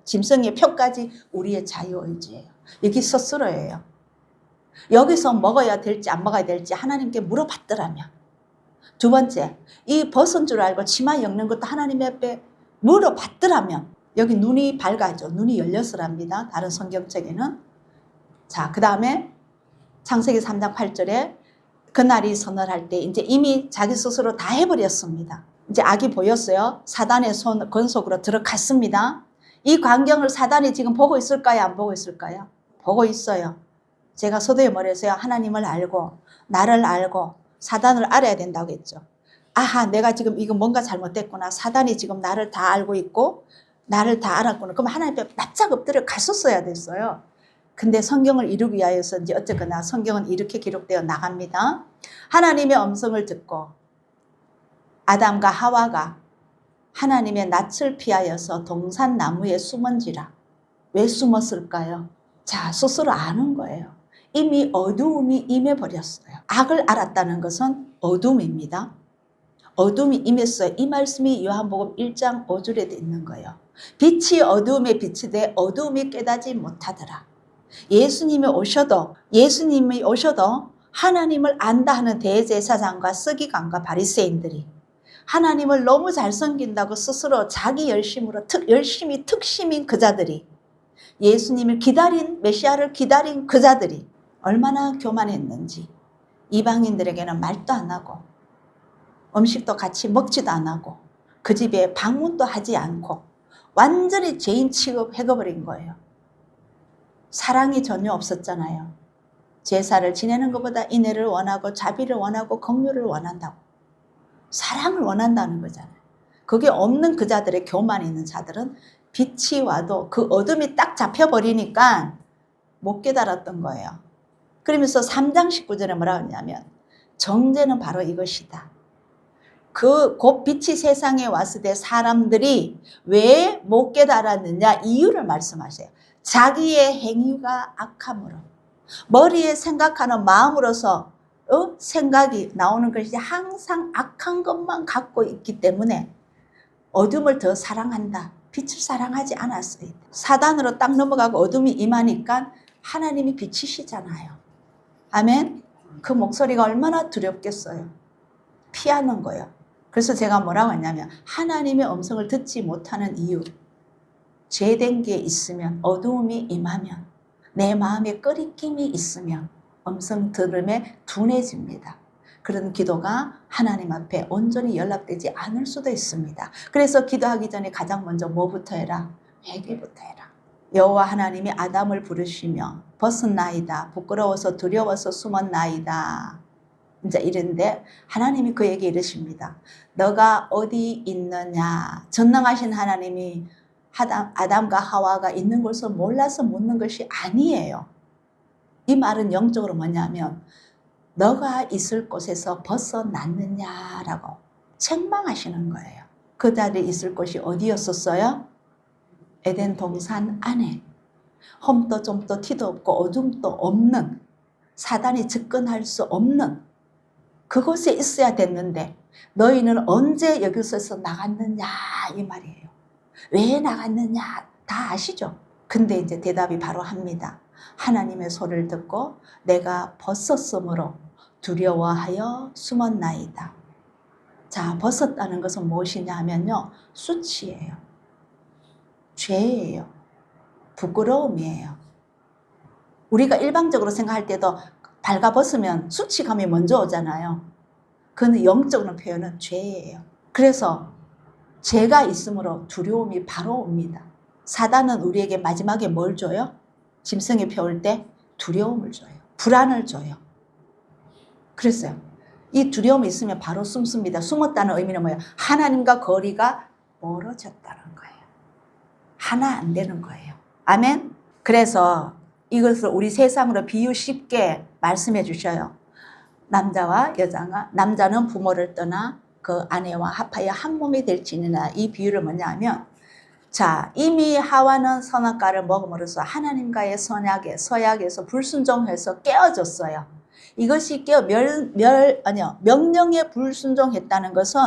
짐승의 표까지 우리의 자유의지예요. 여기 스스로예요. 여기서 먹어야 될지 안 먹어야 될지 하나님께 물어봤더라면. 두 번째, 이 벗은 줄 알고 치마 엮는 것도 하나님 앞에 물어봤더라면. 여기 눈이 밝아져. 눈이 열렸으랍니다. 다른 성경책에는. 자, 그 다음에 창세기 3장 8절에 그날이 서늘할 때 이제 이미 자기 스스로 다 해버렸습니다. 이제 악이 보였어요. 사단의 손 권속으로 들어갔습니다. 이 광경을 사단이 지금 보고 있을까요? 안 보고 있을까요? 보고 있어요. 제가 서두에 말해서요. 하나님을 알고 나를 알고 사단을 알아야 된다고 했죠. 아하, 내가 지금 이거 뭔가 잘못됐구나. 사단이 지금 나를 다 알고 있고 나를 다 알았구나. 그럼 하나님 앞에 납작 엎드려 갔었어야 됐어요. 근데 성경을 이루기 위하여서인지 어쨌거나 성경은 이렇게 기록되어 나갑니다. 하나님의 음성을 듣고 아담과 하와가 하나님의 낯을 피하여서 동산나무에 숨은지라. 왜 숨었을까요? 자, 스스로 아는 거예요. 이미 어두움이 임해버렸어요. 악을 알았다는 것은 어둠입니다. 어둠이 임했어요. 이 말씀이 요한복음 1장 5절에 있는 거예요. 빛이 어두움에 비치되 어두움이 깨닫지 못하더라. 예수님이 오셔도 하나님을 안다 하는 대제사장과 서기관과 바리새인들이 하나님을 너무 잘 섬긴다고 스스로 자기 열심으로 열심히 특심인 그자들이 예수님을 기다린 메시아를 기다린 그자들이 얼마나 교만했는지 이방인들에게는 말도 안 하고 음식도 같이 먹지도 안 하고 그 집에 방문도 하지 않고 완전히 죄인 취급해버린 거예요. 사랑이 전혀 없었잖아요. 제사를 지내는 것보다 인애를 원하고 자비를 원하고 긍휼을 원한다고. 사랑을 원한다는 거잖아요. 그게 없는 그자들의 교만 있는 자들은 빛이 와도 그 어둠이 딱 잡혀버리니까 못 깨달았던 거예요. 그러면서 3장 19절에 뭐라고 하냐면 정죄는 바로 이것이다. 곧 빛이 세상에 왔을 때 사람들이 왜 못 깨달았느냐 이유를 말씀하세요. 자기의 행위가 악함으로 머리에 생각하는 마음으로서 생각이 나오는 것이 항상 악한 것만 갖고 있기 때문에 어둠을 더 사랑한다. 빛을 사랑하지 않았어요. 사단으로 딱 넘어가고 어둠이 임하니까 하나님이 빛이시잖아요. 아멘. 그 목소리가 얼마나 두렵겠어요. 피하는 거예요. 그래서 제가 뭐라고 했냐면 하나님의 음성을 듣지 못하는 이유, 죄된 게 있으면 어두움이 임하면 내 마음에 꺼리낌이 있으면 음성 들음에 둔해집니다. 그런 기도가 하나님 앞에 온전히 연락되지 않을 수도 있습니다. 그래서 기도하기 전에 가장 먼저 뭐부터 해라? 회개부터 해라. 여호와 하나님이 아담을 부르시며 벗었나이다. 부끄러워서 두려워서 숨었나이다. 이제 이런데 하나님이 그에게 이르십니다. 너가 어디 있느냐? 전능하신 하나님이 아담과 하와가 있는 곳을 몰라서 묻는 것이 아니에요. 이 말은 영적으로 뭐냐면 너가 있을 곳에서 벗어났느냐라고 책망하시는 거예요. 그들이 있을 곳이 어디였었어요? 에덴 동산 안에. 험도 좀도 티도 없고 어둠도 없는, 사단이 접근할 수 없는 그곳에 있어야 됐는데 너희는 언제 여기서 나갔느냐 이 말이에요. 왜 나갔느냐 다 아시죠? 근데 이제 대답이 바로 합니다. 하나님의 소리를 듣고 내가 벗었으므로 두려워하여 숨었나이다. 자, 벗었다는 것은 무엇이냐 하면요. 수치예요. 죄예요. 부끄러움이에요. 우리가 일방적으로 생각할 때도 발가벗으면 수치감이 먼저 오잖아요. 그는 영적으로 표현은 죄예요. 그래서 죄가 있으므로 두려움이 바로 옵니다. 사단은 우리에게 마지막에 뭘 줘요? 짐승이 펴올 때 두려움을 줘요. 불안을 줘요. 그랬어요. 이 두려움이 있으면 바로 숨습니다. 숨었다는 의미는 뭐예요? 하나님과 거리가 멀어졌다는 거예요. 하나 안 되는 거예요. 아멘? 그래서 이것을 우리 세상으로 비유 쉽게 말씀해 주셔요. 남자와 여자가, 남자는 부모를 떠나 그 아내와 합하여 한 몸이 될지니라. 이 비유를 뭐냐 하면, 자, 이미 하와는 선악과를 먹음으로써 하나님과의 서약에서 불순종해서 깨어졌어요. 이것이 명령에 불순종했다는 것은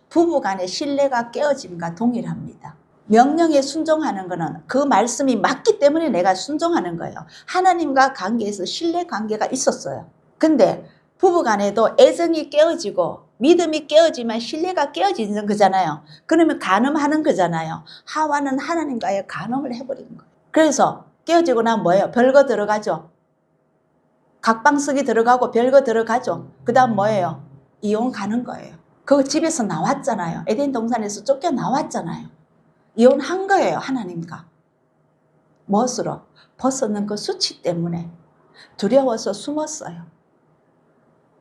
부부간의 신뢰가 깨어짐과 동일합니다. 명령에 순종하는 것은 그 말씀이 맞기 때문에 내가 순종하는 거예요. 하나님과 관계에서 신뢰 관계가 있었어요. 근데 부부간에도 애정이 깨어지고 믿음이 깨어지면 신뢰가 깨어지는 거잖아요. 그러면 간음하는 거잖아요. 하와는 하나님과의 간음을 해버린 거예요. 그래서 깨어지고 나면 뭐예요? 별거 들어가죠. 각방석이 들어가고 별거 들어가죠. 그 다음 뭐예요? 이혼 가는 거예요. 그 집에서 나왔잖아요. 에덴 동산에서 쫓겨나왔잖아요. 이혼한 거예요. 하나님과. 무엇으로? 벗었는 그 수치 때문에 두려워서 숨었어요.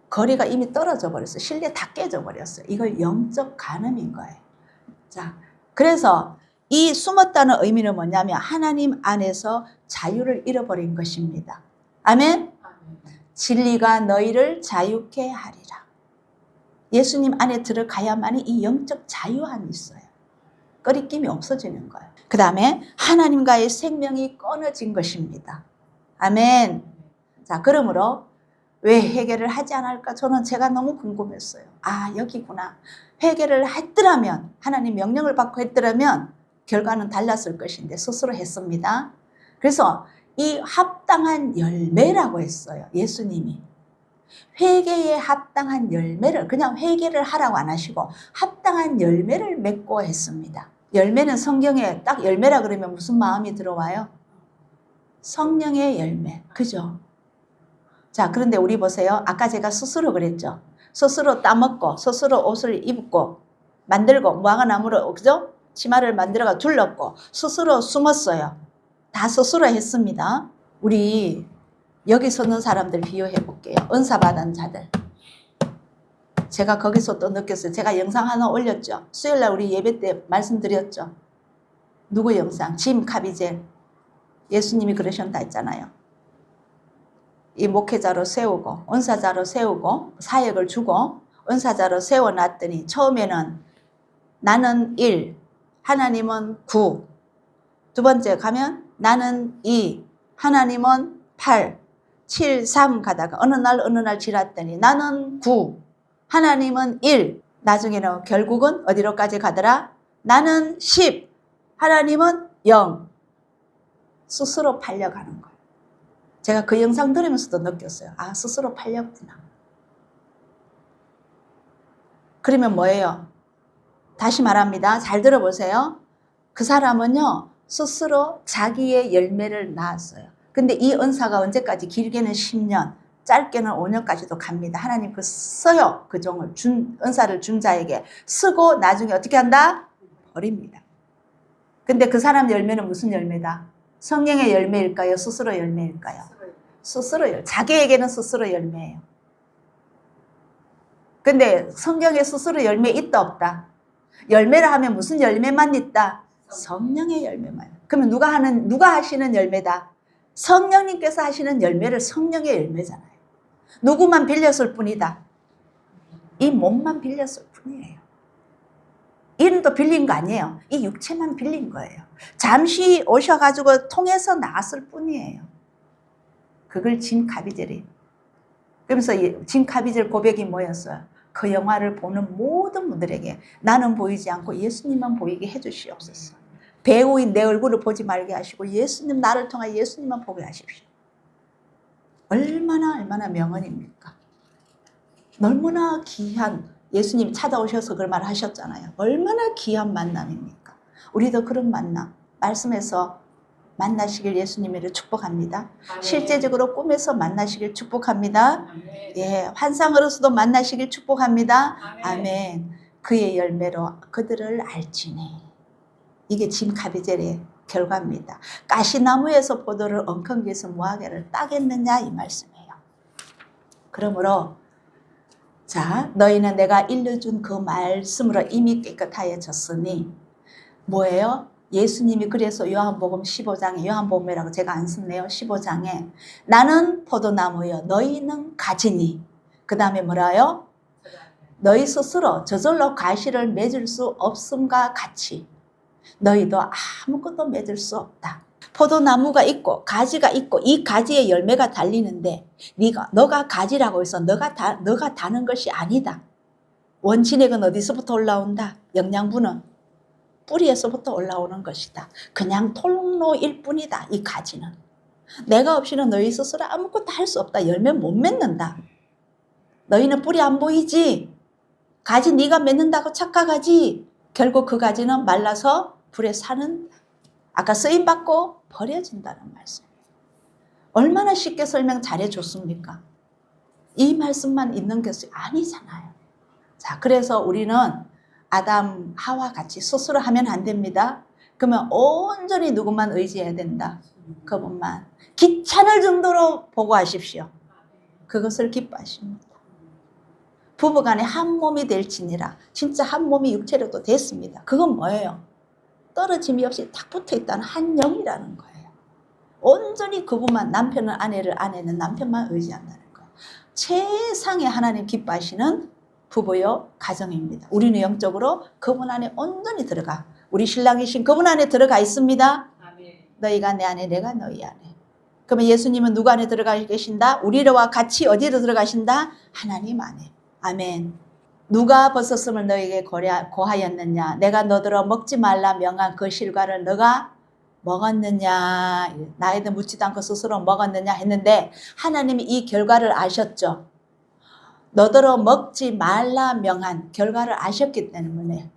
거리가 이미 떨어져 버렸어요. 신뢰 다 깨져 버렸어요. 이걸 영적 간음인 거예요. 자, 그래서 이 숨었다는 의미는 뭐냐면 하나님 안에서 자유를 잃어버린 것입니다. 아멘? 진리가 너희를 자유케 하리라. 예수님 안에 들어가야만이 이 영적 자유함이 있어요. 꺼리낌이 없어지는 거예요. 그 다음에 하나님과의 생명이 끊어진 것입니다. 아멘. 자, 그러므로 왜 회개를 하지 않을까? 저는 제가 너무 궁금했어요. 아, 여기구나. 회개를 했더라면, 하나님 명령을 받고 했더라면 결과는 달랐을 것인데 스스로 했습니다. 그래서 이 합당한 열매라고 했어요. 예수님이. 회개에 합당한 열매를, 그냥 회개를 하라고 안 하시고 합당한 열매를 맺고 했습니다. 열매는 성경에 딱 열매라 그러면 무슨 마음이 들어와요? 성령의 열매. 그죠? 자, 그런데 우리 보세요. 아까 제가 스스로 그랬죠. 스스로 따먹고, 스스로 옷을 입고, 만들고, 무화과나무로, 그죠? 치마를 만들어가 둘렀고, 스스로 숨었어요. 다 스스로 했습니다. 우리 여기 서는 사람들 비유해 볼게요. 은사 받은 자들. 제가 거기서 또 느꼈어요. 제가 영상 하나 올렸죠. 수요일날 우리 예배 때 말씀드렸죠. 누구 영상? 짐 카비젤. 예수님이 그러셨다 했잖아요. 이 목회자로 세우고 은사자로 세우고 사역을 주고 은사자로 세워놨더니 처음에는 나는 1, 하나님은 9. 두 번째 가면 나는 2, 하나님은 8, 7, 3 가다가 어느 날 지났더니 나는 9, 하나님은 1. 나중에는 결국은 어디로까지 가더라? 나는 10, 하나님은 0. 스스로 팔려가는 거예요. 제가 그 영상 들으면서도 느꼈어요. 아, 스스로 팔렸구나. 그러면 뭐예요? 다시 말합니다. 잘 들어보세요. 그 사람은요, 스스로 자기의 열매를 낳았어요. 근데 이 은사가 언제까지? 길게는 10년, 짧게는 5년까지도 갑니다. 하나님 그 써요. 그 종을 은사를 준 자에게 쓰고 나중에 어떻게 한다? 버립니다. 근데 그 사람 열매는 무슨 열매다? 성령의 열매일까요? 스스로 열매일까요? 스스로 열매. 자기에게는 스스로 열매예요. 근데 성경에 스스로 열매 있다 없다? 열매를 하면 무슨 열매만 있다? 성령의 열매만. 그러면 누가 하시는 열매다? 성령님께서 하시는 열매를 성령의 열매잖아요. 누구만 빌렸을 뿐이다. 이 몸만 빌렸을 뿐이에요. 이름도 빌린 거 아니에요. 이 육체만 빌린 거예요. 잠시 오셔가지고 통해서 나갔을 뿐이에요. 그걸 짐 카비젤이. 그러면서 짐 카비젤 고백이 뭐였어요? 그 영화를 보는 모든 분들에게 나는 보이지 않고 예수님만 보이게 해주시옵소서. 배우인 내 얼굴을 보지 말게 하시고 예수님, 나를 통하여 예수님만 보게 하십시오. 얼마나 명언입니까? 얼마나 귀한, 예수님 찾아오셔서 그런 말 하셨잖아요. 얼마나 귀한 만남입니까? 우리도 그런 만남, 말씀에서 만나시길 예수님을 축복합니다. 아멘. 실제적으로 꿈에서 만나시길 축복합니다. 아멘. 예, 환상으로서도 만나시길 축복합니다. 아멘. 아멘. 그의 열매로 그들을 알지니. 이게 짐 카비젤의 결과입니다. 가시나무에서 포도를 엉겅퀴에서 무화과를 따겠느냐 이 말씀이에요. 그러므로 자, 너희는 내가 일러준 그 말씀으로 이미 깨끗하여졌으니 뭐예요? 예수님이 그래서 요한복음 15장에, 요한복음이라고 제가 안 썼네요. 15장에 나는 포도나무여 너희는 가지니, 그 다음에 뭐라요? 너희 스스로 저절로 가시를 맺을 수 없음과 같이 너희도 아무것도 맺을 수 없다. 포도나무가 있고 가지가 있고 이 가지에 열매가 달리는데 너가 가지라고 해서 너가 다는 것이 아니다. 원진액은 어디서부터 올라온다? 영양분은 뿌리에서부터 올라오는 것이다. 그냥 통로일 뿐이다. 이 가지는. 내가 없이는 너희 스스로 아무것도 할 수 없다. 열매 못 맺는다. 너희는 뿌리 안 보이지? 가지 네가 맺는다고 착각하지? 결국 그 가지는 말라서 불에 사는, 아까 쓰임받고 버려진다는 말씀이에요. 얼마나 쉽게 설명 잘해줬습니까? 이 말씀만 있는 것이 아니잖아요. 자, 그래서 우리는 아담, 하와 같이 스스로 하면 안 됩니다. 그러면 온전히 누구만 의지해야 된다? 그분만. 귀찮을 정도로 보고하십시오. 그것을 기뻐하십니다. 부부간에 한 몸이 될지니라. 진짜 한 몸이 육체로도 됐습니다. 그건 뭐예요? 떨어짐이 없이 딱 붙어있다는 한 영이라는 거예요. 온전히 그분만, 남편은 아내를, 아내는 남편만 의지한다는 거예요. 최상의 하나님 기뻐하시는 부부요 가정입니다. 우리는 영적으로 그분 안에 온전히 들어가. 우리 신랑이신 그분 안에 들어가 있습니다.
아멘.
너희가 내 안에, 내가 너희 안에. 그러면 예수님은 누구 안에 들어가 계신다? 우리와 같이 어디로 들어가신다? 하나님 안에. 아멘. 누가 벗었음을 너에게 고하였느냐? 내가 너더러 먹지 말라 명한 그 실과를 너가 먹었느냐? 나에게 묻지도 않고 스스로 먹었느냐 했는데 하나님이 이 결과를 아셨죠. 너더러 먹지 말라 명한 결과를 아셨기 때문에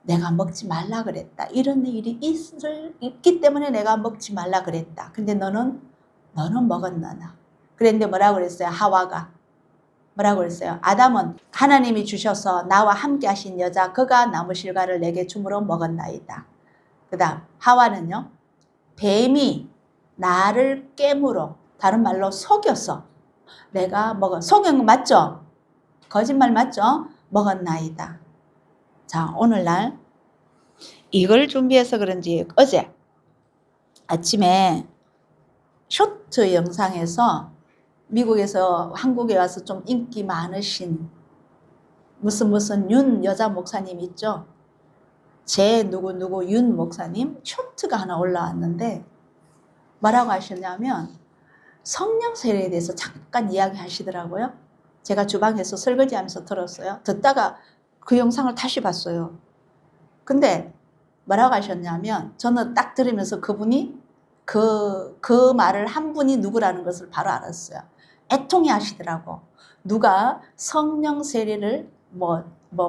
내가 먹지 말라 그랬다. 이런 일이 있기 때문에 내가 먹지 말라 그랬다. 근데 너는 먹었느냐? 그랬는데 뭐라고 그랬어요? 하와가 뭐라고 그랬어요? 아담은 하나님이 주셔서 나와 함께 하신 여자 그가 나무 실과를 내게 줌으로 먹었나이다. 그 다음 하와는요. 뱀이 나를 깨물어, 다른 말로 속여서 내가 속인 거 맞죠? 거짓말 맞죠? 먹었나이다. 자, 오늘날 이걸 준비해서 그런지 어제 아침에 쇼트 영상에서 미국에서 한국에 와서 좀 인기 많으신 무슨 윤 여자 목사님 있죠? 제 누구 윤 목사님 쇼트가 하나 올라왔는데 뭐라고 하셨냐면 성령 세례에 대해서 잠깐 이야기하시더라고요. 제가 주방에서 설거지하면서 들었어요. 듣다가 그 영상을 다시 봤어요. 근데 뭐라고 하셨냐면 저는 딱 들으면서 그분이 그 말을 한 분이 누구라는 것을 바로 알았어요. 애통해 하시더라고. 누가 성령 세례를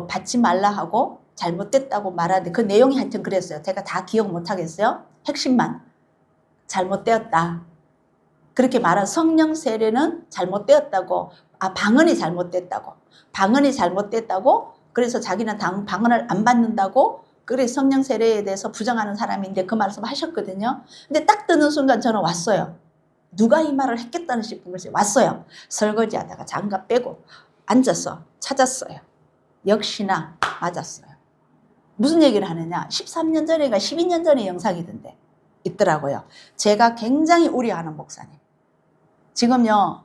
받지 말라 하고 잘못됐다고 말하는데 그 내용이 하여튼 그랬어요. 제가 다 기억 못 하겠어요. 핵심만. 잘못되었다. 그렇게 말한 성령 세례는 잘못되었다고. 방언이 잘못됐다고. 방언이 잘못됐다고. 그래서 자기는 방언을 안 받는다고. 그래서 성령 세례에 대해서 부정하는 사람인데 그 말씀 하셨거든요. 근데 딱 듣는 순간 저는 왔어요. 누가 이 말을 했겠다는 싶은 것이 왔어요. 설거지하다가 장갑 빼고 앉아서 찾았어요. 역시나 맞았어요. 무슨 얘기를 하느냐? 13년 전인가 12년 전의 영상이던데 있더라고요. 제가 굉장히 우려하는 목사님. 지금요.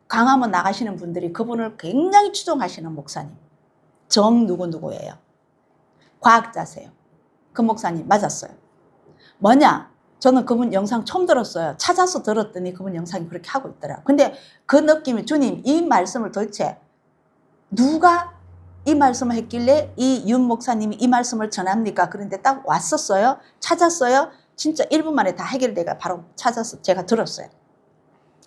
강화문 나가시는 분들이 그분을 굉장히 추종하시는 목사님. 정 누구예요. 과학자세요. 그 목사님 맞았어요. 뭐냐? 저는 그분 영상 처음 들었어요. 찾아서 들었더니 그분 영상이 그렇게 하고 있더라고요. 근데 그 느낌이 주님 이 말씀을 도대체 누가 이 말씀을 했길래 이 윤 목사님이 이 말씀을 전합니까? 그런데 딱 왔었어요. 찾았어요. 진짜 1분 만에 다 해결돼가 바로 찾아서 제가 들었어요.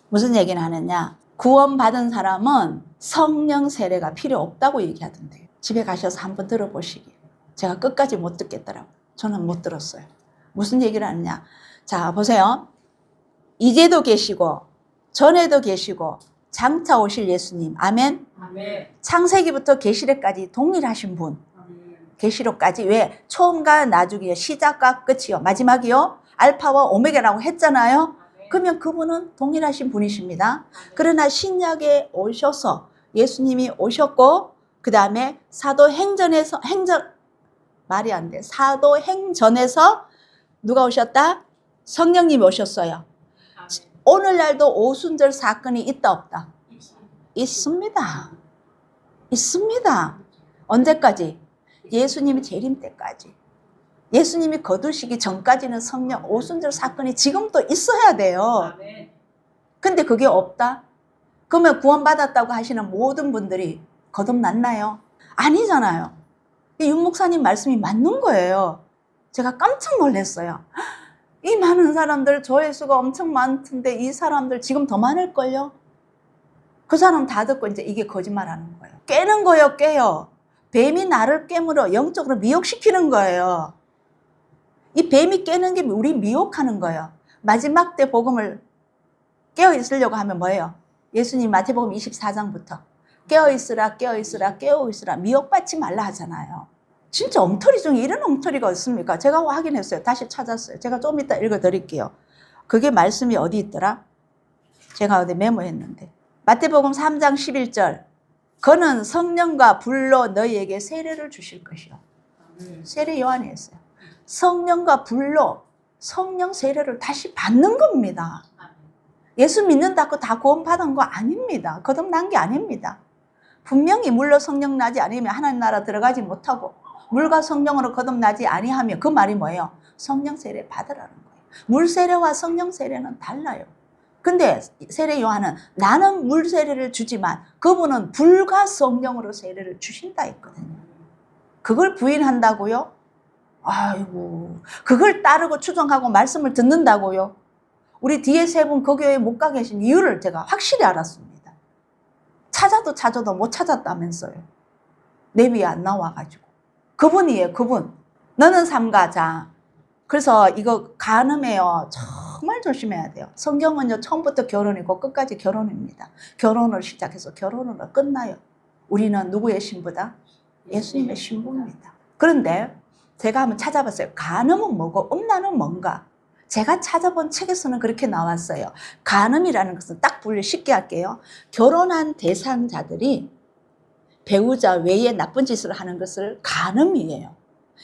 무슨 얘기를 하느냐? 구원받은 사람은 성령 세례가 필요 없다고 얘기하던데요. 집에 가셔서 한번 들어보시기. 제가 끝까지 못 듣겠더라고요. 저는 못 들었어요. 무슨 얘기를 하느냐? 자, 보세요. 이제도 계시고 전에도 계시고 장차 오실 예수님. 아멘.
아멘.
창세기부터 계시록까지 동일하신 분. 계시록까지 왜? 처음과 나중이요. 시작과 끝이요. 마지막이요. 알파와 오메가라고 했잖아요. 그러면 그분은 동일하신 분이십니다. 그러나 신약에 오셔서 예수님이 오셨고 그 다음에 사도행전에서 말이 안 돼. 사도행전에서 누가 오셨다? 성령님이 오셨어요. 오늘날도 오순절 사건이 있다 없다? 있습니다. 있습니다. 언제까지? 예수님이 재림 때까지. 예수님이 거두시기 전까지는 성령 오순절 사건이 지금도 있어야 돼요. 근데 그게 없다? 그러면 구원받았다고 하시는 모든 분들이 거듭났나요? 아니잖아요. 윤 목사님 말씀이 맞는 거예요. 제가 깜짝 놀랐어요. 이 많은 사람들 조회수가 엄청 많던데 이 사람들 지금 더 많을걸요? 그 사람 다 듣고 이제 이게 거짓말하는 거예요. 깨는 거예요. 깨요. 뱀이 나를 깨물어 영적으로 미혹시키는 거예요. 이 뱀이 깨는 게 우리 미혹하는 거예요. 마지막 때 복음을 깨어있으려고 하면 뭐예요? 예수님 마태복음 24장부터 깨어있으라 깨어있으라 깨어있으라 미혹받지 말라 하잖아요. 진짜 엉터리 중에 이런 엉터리가 없습니까? 제가 확인했어요. 다시 찾았어요. 제가 좀 이따 읽어드릴게요. 그게 말씀이 어디 있더라? 제가 어디 메모했는데 마태복음 3장 11절 그는 성령과 불로 너희에게 세례를 주실 것이요. 세례 요한이 했어요. 성령과 불로 성령 세례를 다시 받는 겁니다. 예수 믿는다고 다 구원받은 거 아닙니다. 거듭난 게 아닙니다. 분명히 물로 성령 나지 않으면 하나님 나라 들어가지 못하고, 물과 성령으로 거듭나지 아니하면 그 말이 뭐예요? 성령 세례 받으라는 거예요. 물 세례와 성령 세례는 달라요. 근데 세례 요한은 나는 물 세례를 주지만 그분은 불과 성령으로 세례를 주신다 했거든요. 그걸 부인한다고요? 아이고, 그걸 따르고 추종하고 말씀을 듣는다고요? 우리 뒤에 세 분 그 교회에 못 가 계신 이유를 제가 확실히 알았습니다. 찾아도 못 찾았다면서요. 내비에 안 나와가지고. 그분이에요, 그분. 너는 삼가자. 그래서 이거 간음해요. 정말 조심해야 돼요. 성경은요, 처음부터 결혼이고 끝까지 결혼입니다. 결혼을 시작해서 결혼으로 끝나요. 우리는 누구의 신부다? 예수님의 신부입니다. 그런데 제가 한번 찾아봤어요. 간음은 뭐고 음란은 뭔가? 제가 찾아본 책에서는 그렇게 나왔어요. 간음이라는 것은 딱 분류 쉽게 할게요. 결혼한 대상자들이 배우자 외에 나쁜 짓을 하는 것을 간음이에요.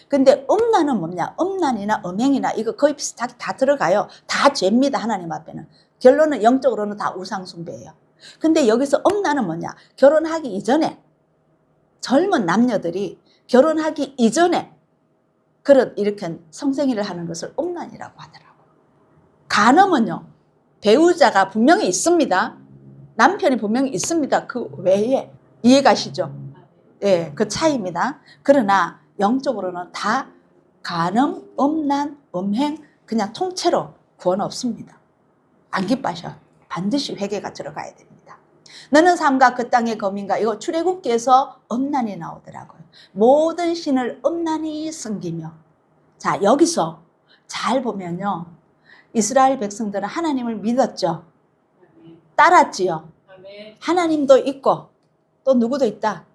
근데 음란은 뭐냐? 음란이나 음행이나 이거 거의 비슷하게 다 들어가요. 다 죄입니다, 하나님 앞에는. 결론은 영적으로는 다 우상숭배예요. 근데 여기서 음란은 뭐냐? 결혼하기 이전에 젊은 남녀들이 결혼하기 이전에 이렇게 성생일을 하는 것을 음란이라고 하더라고요. 간음은요, 배우자가 분명히 있습니다. 남편이 분명히 있습니다. 그 외에. 이해가시죠? 예, 그 차이입니다. 그러나 영적으로는 다 간음, 음란, 음행 그냥 통째로 구원 없습니다. 안 기뻐하셔. 반드시 회개가 들어가야 됩니다. 너는 삶과 그 땅의 거민가. 이거 출애굽기에서 음란이 나오더라고요. 모든 신을 음란히 섬기며. 자, 여기서 잘 보면요, 이스라엘 백성들은 하나님을 믿었죠. 따랐지요. 하나님도 있고 또 누구도 있다.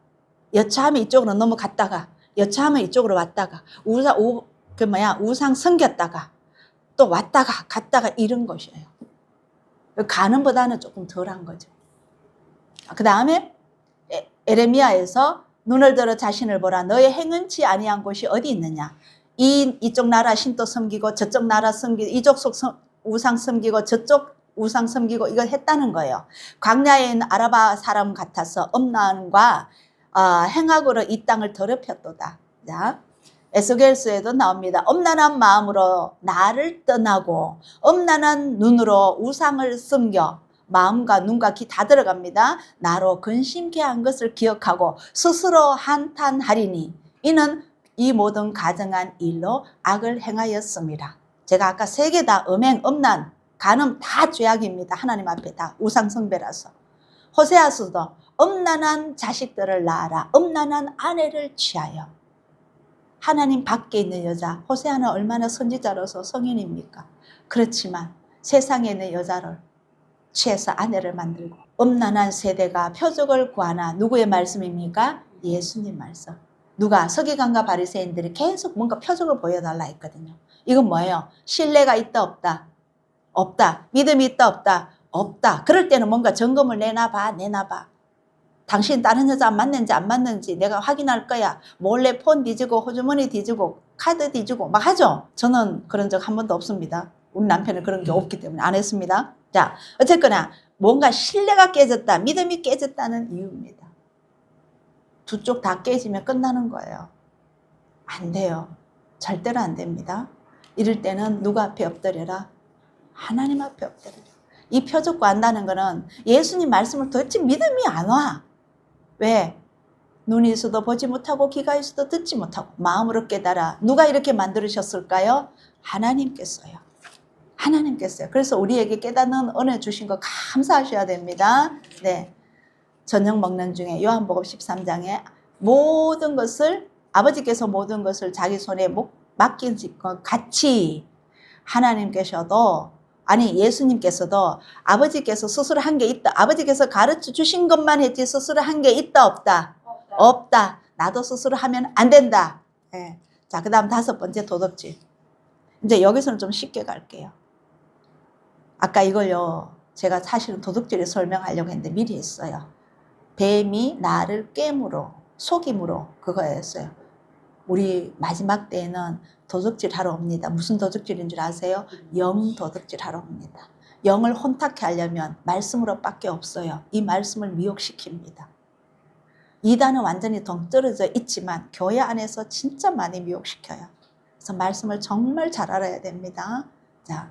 여차하면 이쪽으로 넘어갔다가 여차하면 이쪽으로 왔다가 우상 섬겼다가 또 왔다가 갔다가 이런 것이에요. 간음보다는 조금 덜한 거죠. 그 다음에 에레미야에서 눈을 들어 자신을 보라. 너의 행은치 아니한 곳이 어디 있느냐. 이쪽 나라 신도 섬기고 저쪽 나라 섬기고 이쪽 우상 섬기고 저쪽 우상 섬기고 이걸 했다는 거예요. 광야에 있는 아라바 사람 같아서 음란과 행악으로 이 땅을 더럽혔도다. 자, 에스겔서에도 나옵니다. 음란한 마음으로 나를 떠나고 음란한 눈으로 우상을 섬겨 마음과 눈과 귀 다 들어갑니다. 나로 근심케 한 것을 기억하고 스스로 한탄하리니 이는 이 모든 가정한 일로 악을 행하였습니다. 제가 아까 세 개 다 음행, 음란, 간음 다 죄악입니다. 하나님 앞에 다 우상숭배라서. 호세아서도 음란한 자식들을 낳아라. 음란한 아내를 취하여. 하나님 밖에 있는 여자, 호세아는 얼마나 선지자로서 성인입니까? 그렇지만 세상에 있는 여자를 취해서 아내를 만들고 음란한 세대가 표적을 구하나 누구의 말씀입니까? 예수님 말씀. 누가 서기관과 바리새인들이 계속 뭔가 표적을 보여달라 했거든요. 이건 뭐예요? 신뢰가 있다 없다? 없다. 믿음이 있다 없다? 없다. 그럴 때는 뭔가 점검을 내놔봐. 당신 다른 여자 만났는지 안 만났는지 내가 확인할 거야. 몰래 폰 뒤지고 호주머니 뒤지고 카드 뒤지고 막 하죠. 저는 그런 적 한 번도 없습니다. 우리 남편은 그런 게 없기 때문에 안 했습니다. 자, 어쨌거나 뭔가 신뢰가 깨졌다, 믿음이 깨졌다는 이유입니다. 두 쪽 다 깨지면 끝나는 거예요. 안 돼요. 절대로 안 됩니다. 이럴 때는 누구 앞에 엎드려라? 하나님 앞에 엎드려라. 이 표적 구한다는 거는 예수님 말씀을 도대체 믿음이 안 와. 왜? 눈이 있어도 보지 못하고 귀가 있어도 듣지 못하고 마음으로 깨달아. 누가 이렇게 만들으셨을까요? 하나님께서요. 하나님께서요. 그래서 우리에게 깨닫는 은혜 주신 거 감사하셔야 됩니다. 네. 저녁 먹는 중에 요한복음 13장에 모든 것을 아버지께서 모든 것을 자기 손에 맡긴 것 같이 하나님께서도 아니 예수님께서도 아버지께서 스스로 한 게 있다. 아버지께서 가르쳐 주신 것만 했지 스스로 한 게 있다 없다? 없다. 나도 스스로 하면 안 된다. 네. 자, 그 다음 5번째 도덕질. 이제 여기서는 좀 쉽게 갈게요. 아까 이걸요 제가 사실은 도덕질을 설명하려고 했는데 미리 했어요. 뱀이 나를 깨물어 속임으로 그거였어요. 우리 마지막 때에는 도둑질 하러 옵니다. 무슨 도둑질인 줄 아세요? 영 도둑질 하러 옵니다. 영을 혼탁케 하려면 말씀으로 밖에 없어요. 이 말씀을 미혹시킵니다. 이단은 완전히 동떨어져 있지만 교회 안에서 진짜 많이 미혹시켜요. 그래서 말씀을 정말 잘 알아야 됩니다. 자,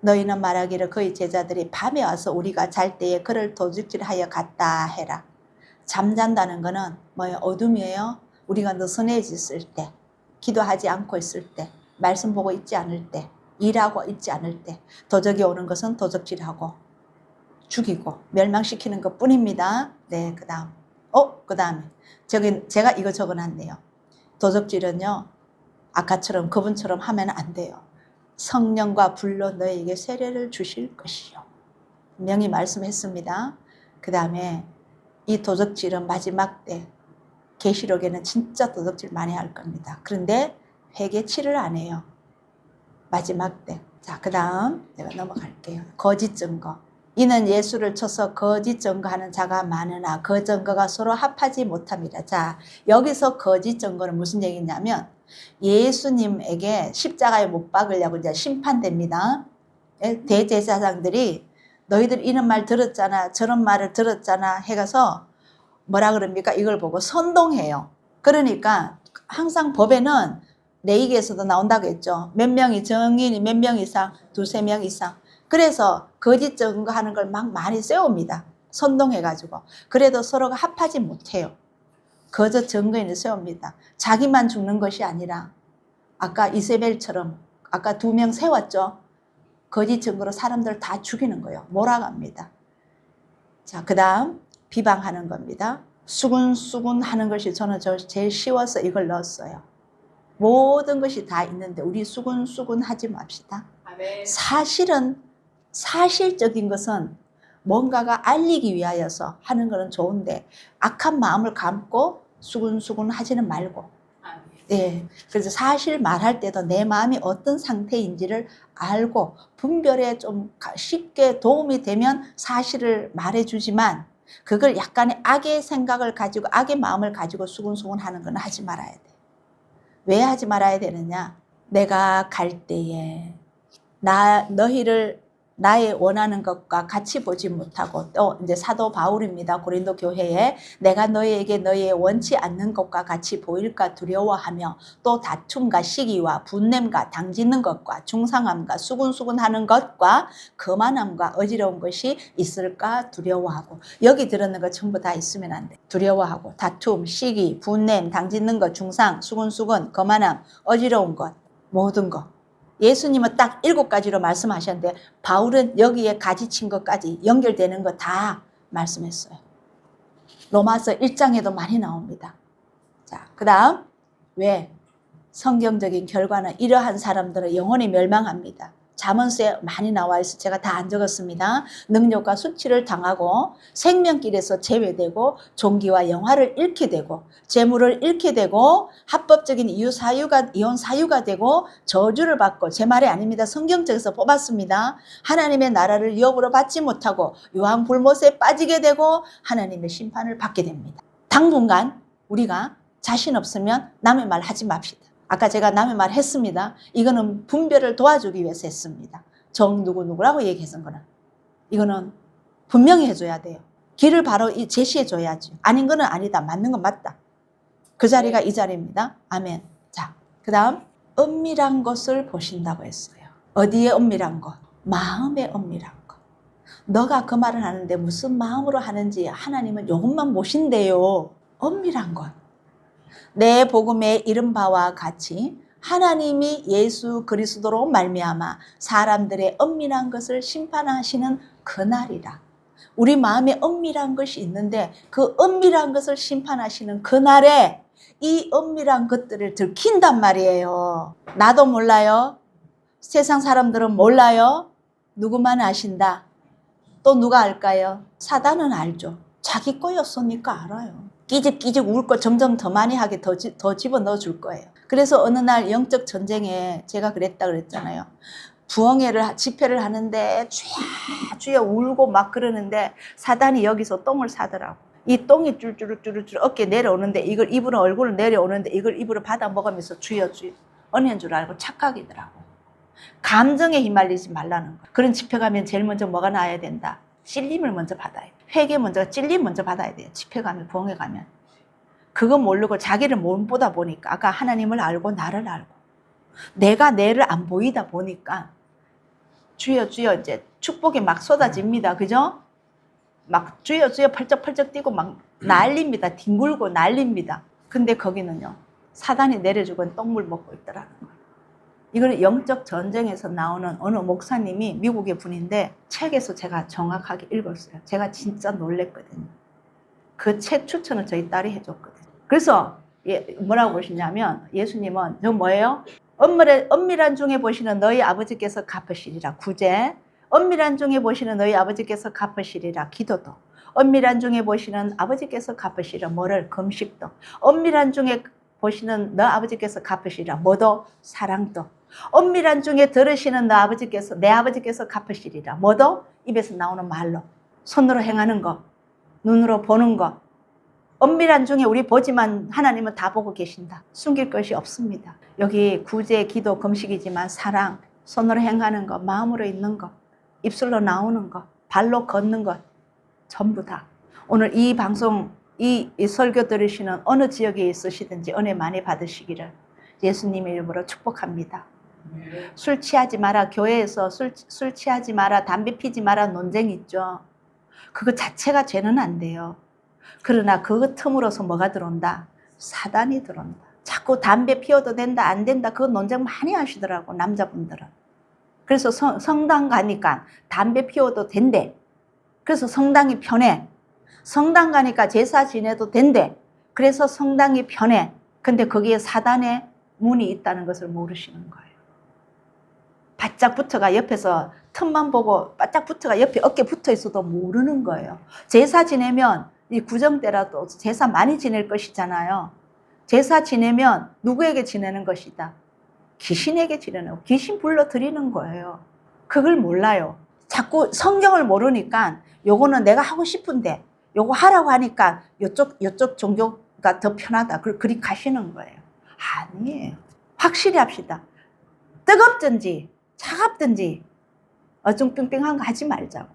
너희는 말하기를 그의 제자들이 밤에 와서 우리가 잘 때에 그를 도둑질하여 갔다 해라. 잠잔다는 거는 뭐예요? 어둠이에요. 우리가 느슨해졌을 때, 기도하지 않고 있을 때, 말씀 보고 있지 않을 때, 일하고 있지 않을 때, 도적이 오는 것은 도적질하고 죽이고 멸망시키는 것 뿐입니다. 네, 그 다음. 그 다음에 제가 이거 적어놨네요. 도적질은요, 아까처럼 그분처럼 하면 안 돼요. 성령과 불로 너에게 세례를 주실 것이요. 분명히 말씀했습니다. 그 다음에 이 도적질은 마지막 때 계시록에는 진짜 도둑질 많이 할 겁니다. 그런데 회개치를 안 해요. 마지막 때. 자, 그 다음 내가 넘어갈게요. 거짓 증거. 이는 예수를 쳐서 거짓 증거하는 자가 많으나 그 증거가 서로 합하지 못합니다. 자, 여기서 거짓 증거는 무슨 얘기냐면 예수님에게 십자가에 못 박으려고 이제 심판됩니다. 대제사장들이 너희들 이런 말 들었잖아, 저런 말을 들었잖아 해가서 뭐라 그럽니까? 이걸 보고 선동해요. 그러니까 항상 법에는 레위기에서도 나온다고 했죠. 몇 명이 정인이 몇 명 이상, 두세 명 이상. 그래서 거짓 증거하는 걸 막 많이 세웁니다. 선동해가지고. 그래도 서로가 합하지 못해요. 거짓 증거인을 세웁니다. 자기만 죽는 것이 아니라 아까 이세벨처럼 아까 2명 세웠죠. 거짓 증거로 사람들 다 죽이는 거예요. 몰아갑니다. 자, 그 다음 비방하는 겁니다. 수군수군 하는 것이 저는 제일 쉬워서 이걸 넣었어요. 모든 것이 다 있는데 우리 수군수군 하지 맙시다. 사실은 사실적인 것은 뭔가가 알리기 위하여서 하는 것은 좋은데 악한 마음을 감고 수군수군 하지는 말고, 네, 그래서 사실 말할 때도 내 마음이 어떤 상태인지를 알고 분별에 좀 쉽게 도움이 되면 사실을 말해주지만 그걸 약간의 악의 생각을 가지고 악의 마음을 가지고 수군수군 하는 건 하지 말아야 돼. 왜 하지 말아야 되느냐? 내가 갈 때에 너희를 나의 원하는 것과 같이 보지 못하고, 또 이제 사도 바울입니다. 고린도 교회에 내가 너희에게 너희의 원치 않는 것과 같이 보일까 두려워하며 또 다툼과 시기와 분냄과 당짓는 것과 중상함과 수군수군하는 것과 거만함과 어지러운 것이 있을까 두려워하고. 여기 들었는 거 전부 다 있으면 안 돼. 두려워하고 다툼, 시기, 분냄, 당짓는 것, 중상, 수군수군, 거만함, 어지러운 것, 모든 것. 예수님은 딱 7가지로 말씀하셨는데 바울은 여기에 가지친 것까지 연결되는 거 다 말씀했어요. 로마서 1장에도 많이 나옵니다. 자, 그 다음 왜? 성경적인 결과는 이러한 사람들은 영원히 멸망합니다. 잠언서에 많이 나와 있어 제가 다 안 적었습니다. 능력과 수치를 당하고 생명길에서 제외되고 종기와 영화를 잃게 되고 재물을 잃게 되고 합법적인 이혼 사유가 되고 저주를 받고, 제 말이 아닙니다. 성경책에서 뽑았습니다. 하나님의 나라를 유업으로 받지 못하고 유황 불못에 빠지게 되고 하나님의 심판을 받게 됩니다. 당분간 우리가 자신 없으면 남의 말 하지 맙시다. 아까 제가 남의 말 했습니다. 이거는 분별을 도와주기 위해서 했습니다. 정 누구라고 얘기해서 거는. 이거는 분명히 해줘야 돼요. 길을 바로 제시해줘야지. 아닌 거는 아니다. 맞는 건 맞다. 그 자리가 이 자리입니다. 아멘. 자, 그 다음 은밀한 것을 보신다고 했어요. 어디에 은밀한 것? 마음의 은밀한 것. 너가 그 말을 하는데 무슨 마음으로 하는지 하나님은 이것만 보신대요. 은밀한 것. 내 복음에 이른 바와 같이 하나님이 예수 그리스도로 말미암아 사람들의 은밀한 것을 심판하시는 그날이라. 우리 마음에 은밀한 것이 있는데 그 은밀한 것을 심판하시는 그날에 이 은밀한 것들을 들킨단 말이에요. 나도 몰라요. 세상 사람들은 몰라요. 누구만 아신다. 또 누가 알까요? 사단은 알죠. 자기 거였으니까 알아요. 끼직끼직 울 거 점점 더 많이 하게 더 집어넣어 줄 거예요. 그래서 어느 날 영적 전쟁에 제가 그랬잖아요. 부흥회를 집회를 하는데 주여 울고 막 그러는데 사단이 여기서 똥을 싸더라고. 이 똥이 쭈르쭈르쭈르 어깨 내려오는데 이걸 입으로 얼굴을 내려오는데 이걸 입으로 받아 먹으면서 주여 은혜인 줄 알고 착각이더라고. 감정에 휘말리지 말라는 거. 그런 집회 가면 제일 먼저 뭐가 나야 된다? 찔림을 먼저 받아야 돼. 회개 먼저, 찔림 먼저 받아야 돼요. 집회 가면, 부흥회 가면. 그거 모르고 자기를 못 보다 보니까 아까 하나님을 알고 나를 알고 내가 내를 안 보이다 보니까 주여 이제 축복이 막 쏟아집니다. 그죠? 막 주여 펄쩍펄쩍 뛰고 막 난립니다. 뒹굴고 난립니다. 근데 거기는요. 사단이 내려주고 똥물 먹고 있더라는 거예요. 이거는 영적 전쟁에서 나오는 어느 목사님이 미국의 분인데 책에서 제가 정확하게 읽었어요. 제가 진짜 놀랬거든요. 그 책 추천을 저희 딸이 해줬거든요. 그래서 뭐라고 보시냐면 예수님은 저 뭐예요? 엄밀한 중에 보시는 너희 아버지께서 갚으시리라. 구제. 엄밀한 중에 보시는 너희 아버지께서 갚으시리라. 기도도. 엄밀한 중에 보시는 아버지께서 갚으시리라. 뭐를? 금식도. 엄밀한 중에 보시는 너 아버지께서 갚으시리라. 뭐도? 사랑도. 엄밀한 중에 들으시는 너 아버지께서 내 아버지께서 갚으시리라. 뭐도? 입에서 나오는 말로. 손으로 행하는 거. 눈으로 보는 거. 엄밀한 중에 우리 보지만 하나님은 다 보고 계신다. 숨길 것이 없습니다. 여기 구제, 기도, 금식이지만 사랑, 손으로 행하는 거, 마음으로 있는 거, 입술로 나오는 거, 발로 걷는 것 전부 다. 오늘 이 방송, 이 설교 들으시는 어느 지역에 있으시든지 은혜 많이 받으시기를 예수님의 이름으로 축복합니다. 술 취하지 마라. 교회에서 술 취하지 마라. 담배 피지 마라. 논쟁 있죠. 그거 자체가 죄는 안 돼요. 그러나 그 틈으로서 뭐가 들어온다? 사단이 들어온다. 자꾸 담배 피워도 된다 안 된다 그거 논쟁 많이 하시더라고 남자분들은. 그래서 성당 가니까 담배 피워도 된대. 그래서 성당이 편해. 성당 가니까 제사 지내도 된대. 그래서 성당이 편해. 근데 거기에 사단의 문이 있다는 것을 모르시는 거예요. 바짝 붙어가 옆에서 틈만 보고 바짝 붙어가 옆에 어깨 붙어 있어도 모르는 거예요. 제사 지내면 이 구정 때라도 제사 많이 지낼 것이잖아요. 제사 지내면 누구에게 지내는 것이다? 귀신에게 지내는 거. 귀신 불러드리는 거예요. 그걸 몰라요. 자꾸 성경을 모르니까 요거는 내가 하고 싶은데 요거 하라고 하니까 요쪽 종교가 더 편하다. 그리 가시는 거예요. 아니에요. 확실히 합시다. 뜨겁든지 차갑든지 어중빙빙한 거 하지 말자고.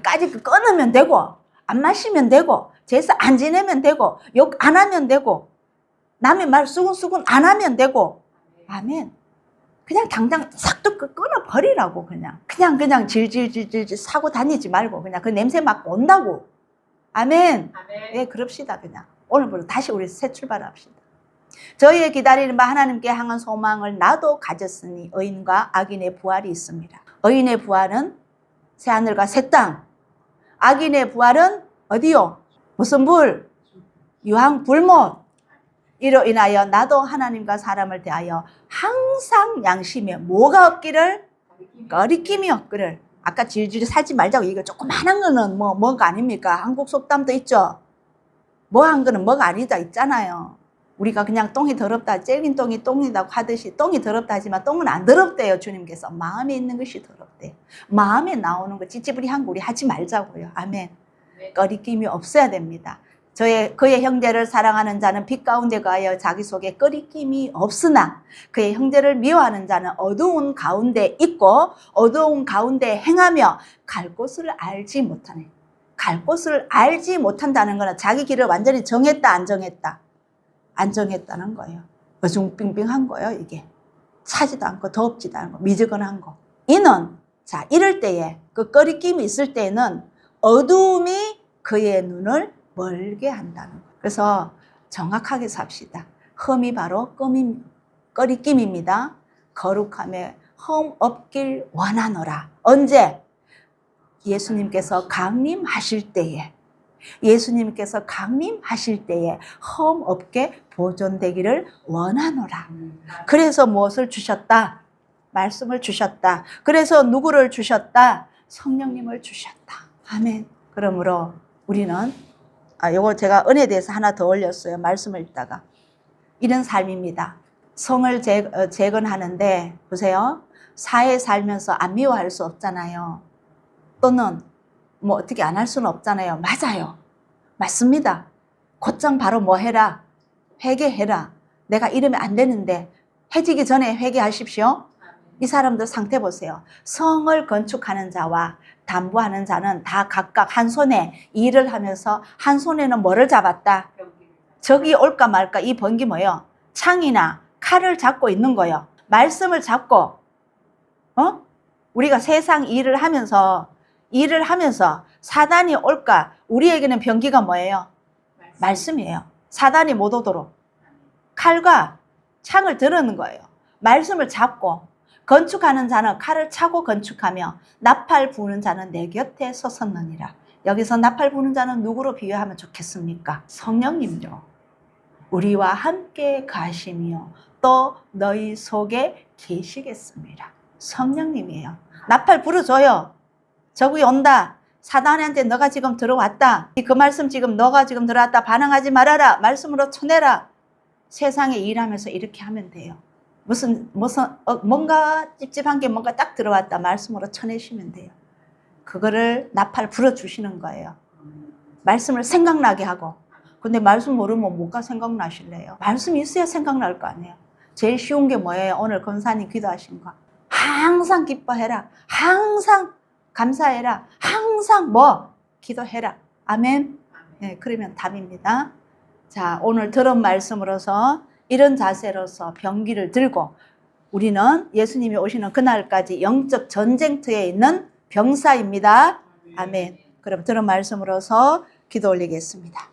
까지 끊으면 되고 안 마시면 되고 제사 안 지내면 되고 욕 안 하면 되고 남의 말 수근수근 안 하면 되고 아멘. 그냥 당장 싹둑 끊어버리라고 그냥 질질질질 사고 다니지 말고 그냥 그 냄새 맡고 온다고. 아멘. 네, 그럽시다. 그냥 오늘부터 다시 우리 새 출발합시다. 저희의 기다리는 바 하나님께 향한 소망을 나도 가졌으니 의인과 악인의 부활이 있습니다. 의인의 부활은 새하늘과 새 땅. 악인의 부활은 어디요? 무슨 불? 유황 불못. 이로 인하여 나도 하나님과 사람을 대하여 항상 양심에 뭐가 없기를? 거리낌이 없기를. 아까 질질 살지 말자고. 이거 조그만한 거는 뭐가 아닙니까? 한국 속담도 있죠. 뭐 한 거는 뭐가 아니다 있잖아요. 우리가 그냥 똥이 더럽다, 찔린 똥이 똥이라고 하듯이 똥이 더럽다 하지만 똥은 안 더럽대요. 주님께서. 마음에 있는 것이 더럽대요. 마음에 나오는 거 찌찌부리한 거 우리 하지 말자고요. 아멘. 꺼리낌이 없어야 됩니다. 그의 형제를 사랑하는 자는 빛 가운데 가하여 자기 속에 꺼리낌이 없으나 그의 형제를 미워하는 자는 어두운 가운데 있고 어두운 가운데 행하며 갈 곳을 알지 못하네. 갈 곳을 알지 못한다는 거는 자기 길을 완전히 정했다 안 정했다? 안 정했다는 거예요. 어중빙빙한 거예요. 이게 차지도 않고 덥지도 않고 미지근한 거. 이는 자 이럴 때에 그 꺼리낌이 있을 때에는 어두움이 그의 눈을 멀게 한다는 거예요. 그래서 정확하게 삽시다. 흠이 바로 꺼리낌입니다. 거룩함에 흠 없길 원하노라. 언제? 예수님께서 강림하실 때에. 예수님께서 강림하실 때에 흠 없게 보존되기를 원하노라. 그래서 무엇을 주셨다? 말씀을 주셨다. 그래서 누구를 주셨다? 성령님을 주셨다. 아멘. 그러므로 우리는 요거 제가 은혜에 대해서 하나 더 올렸어요. 말씀을 읽다가. 이런 삶입니다. 성을 재건하는데 보세요. 사회 살면서 안 미워할 수 없잖아요. 또는 뭐 어떻게 안 할 수는 없잖아요. 맞아요. 맞습니다. 곧장 바로 뭐 해라? 회개해라. 내가 이러면 안 되는데 해지기 전에 회개하십시오. 이 사람들 상태 보세요. 성을 건축하는 자와 담보하는 자는 다 각각 한 손에 일을 하면서 한 손에는 뭐를 잡았다? 적이 올까 말까 이 번기 뭐예요? 창이나 칼을 잡고 있는 거예요. 말씀을 잡고 우리가 세상 일을 하면서 사단이 올까? 우리에게는 병기가 뭐예요? 말씀이에요. 사단이 못 오도록 칼과 창을 드는 거예요. 말씀을 잡고 건축하는 자는 칼을 차고 건축하며 나팔 부는 자는 내 곁에 서섰느니라. 여기서 나팔 부는 자는 누구로 비유하면 좋겠습니까? 성령님요. 우리와 함께 가시며 또 너희 속에 계시겠습니다. 성령님이에요. 나팔 불어줘요. 저기 온다. 사단한테 너가 지금 들어왔다. 그 말씀 지금 너가 지금 들어왔다. 반항하지 말아라. 말씀으로 쳐내라. 세상에 일하면서 이렇게 하면 돼요. 뭔가 찝찝한 게 뭔가 딱 들어왔다. 말씀으로 쳐내시면 돼요. 그거를 나팔 불어주시는 거예요. 말씀을 생각나게 하고. 근데 말씀 모르면 뭐가 생각나실래요? 말씀이 있어야 생각날 거 아니에요. 제일 쉬운 게 뭐예요? 오늘 권사님 기도하신 거. 항상 기뻐해라. 항상 감사해라. 항상 기도해라. 아멘. 네, 그러면 답입니다. 자, 오늘 들은 말씀으로서 이런 자세로서 병기를 들고 우리는 예수님이 오시는 그날까지 영적 전쟁터에 있는 병사입니다. 아멘. 그럼 들은 말씀으로서 기도 올리겠습니다.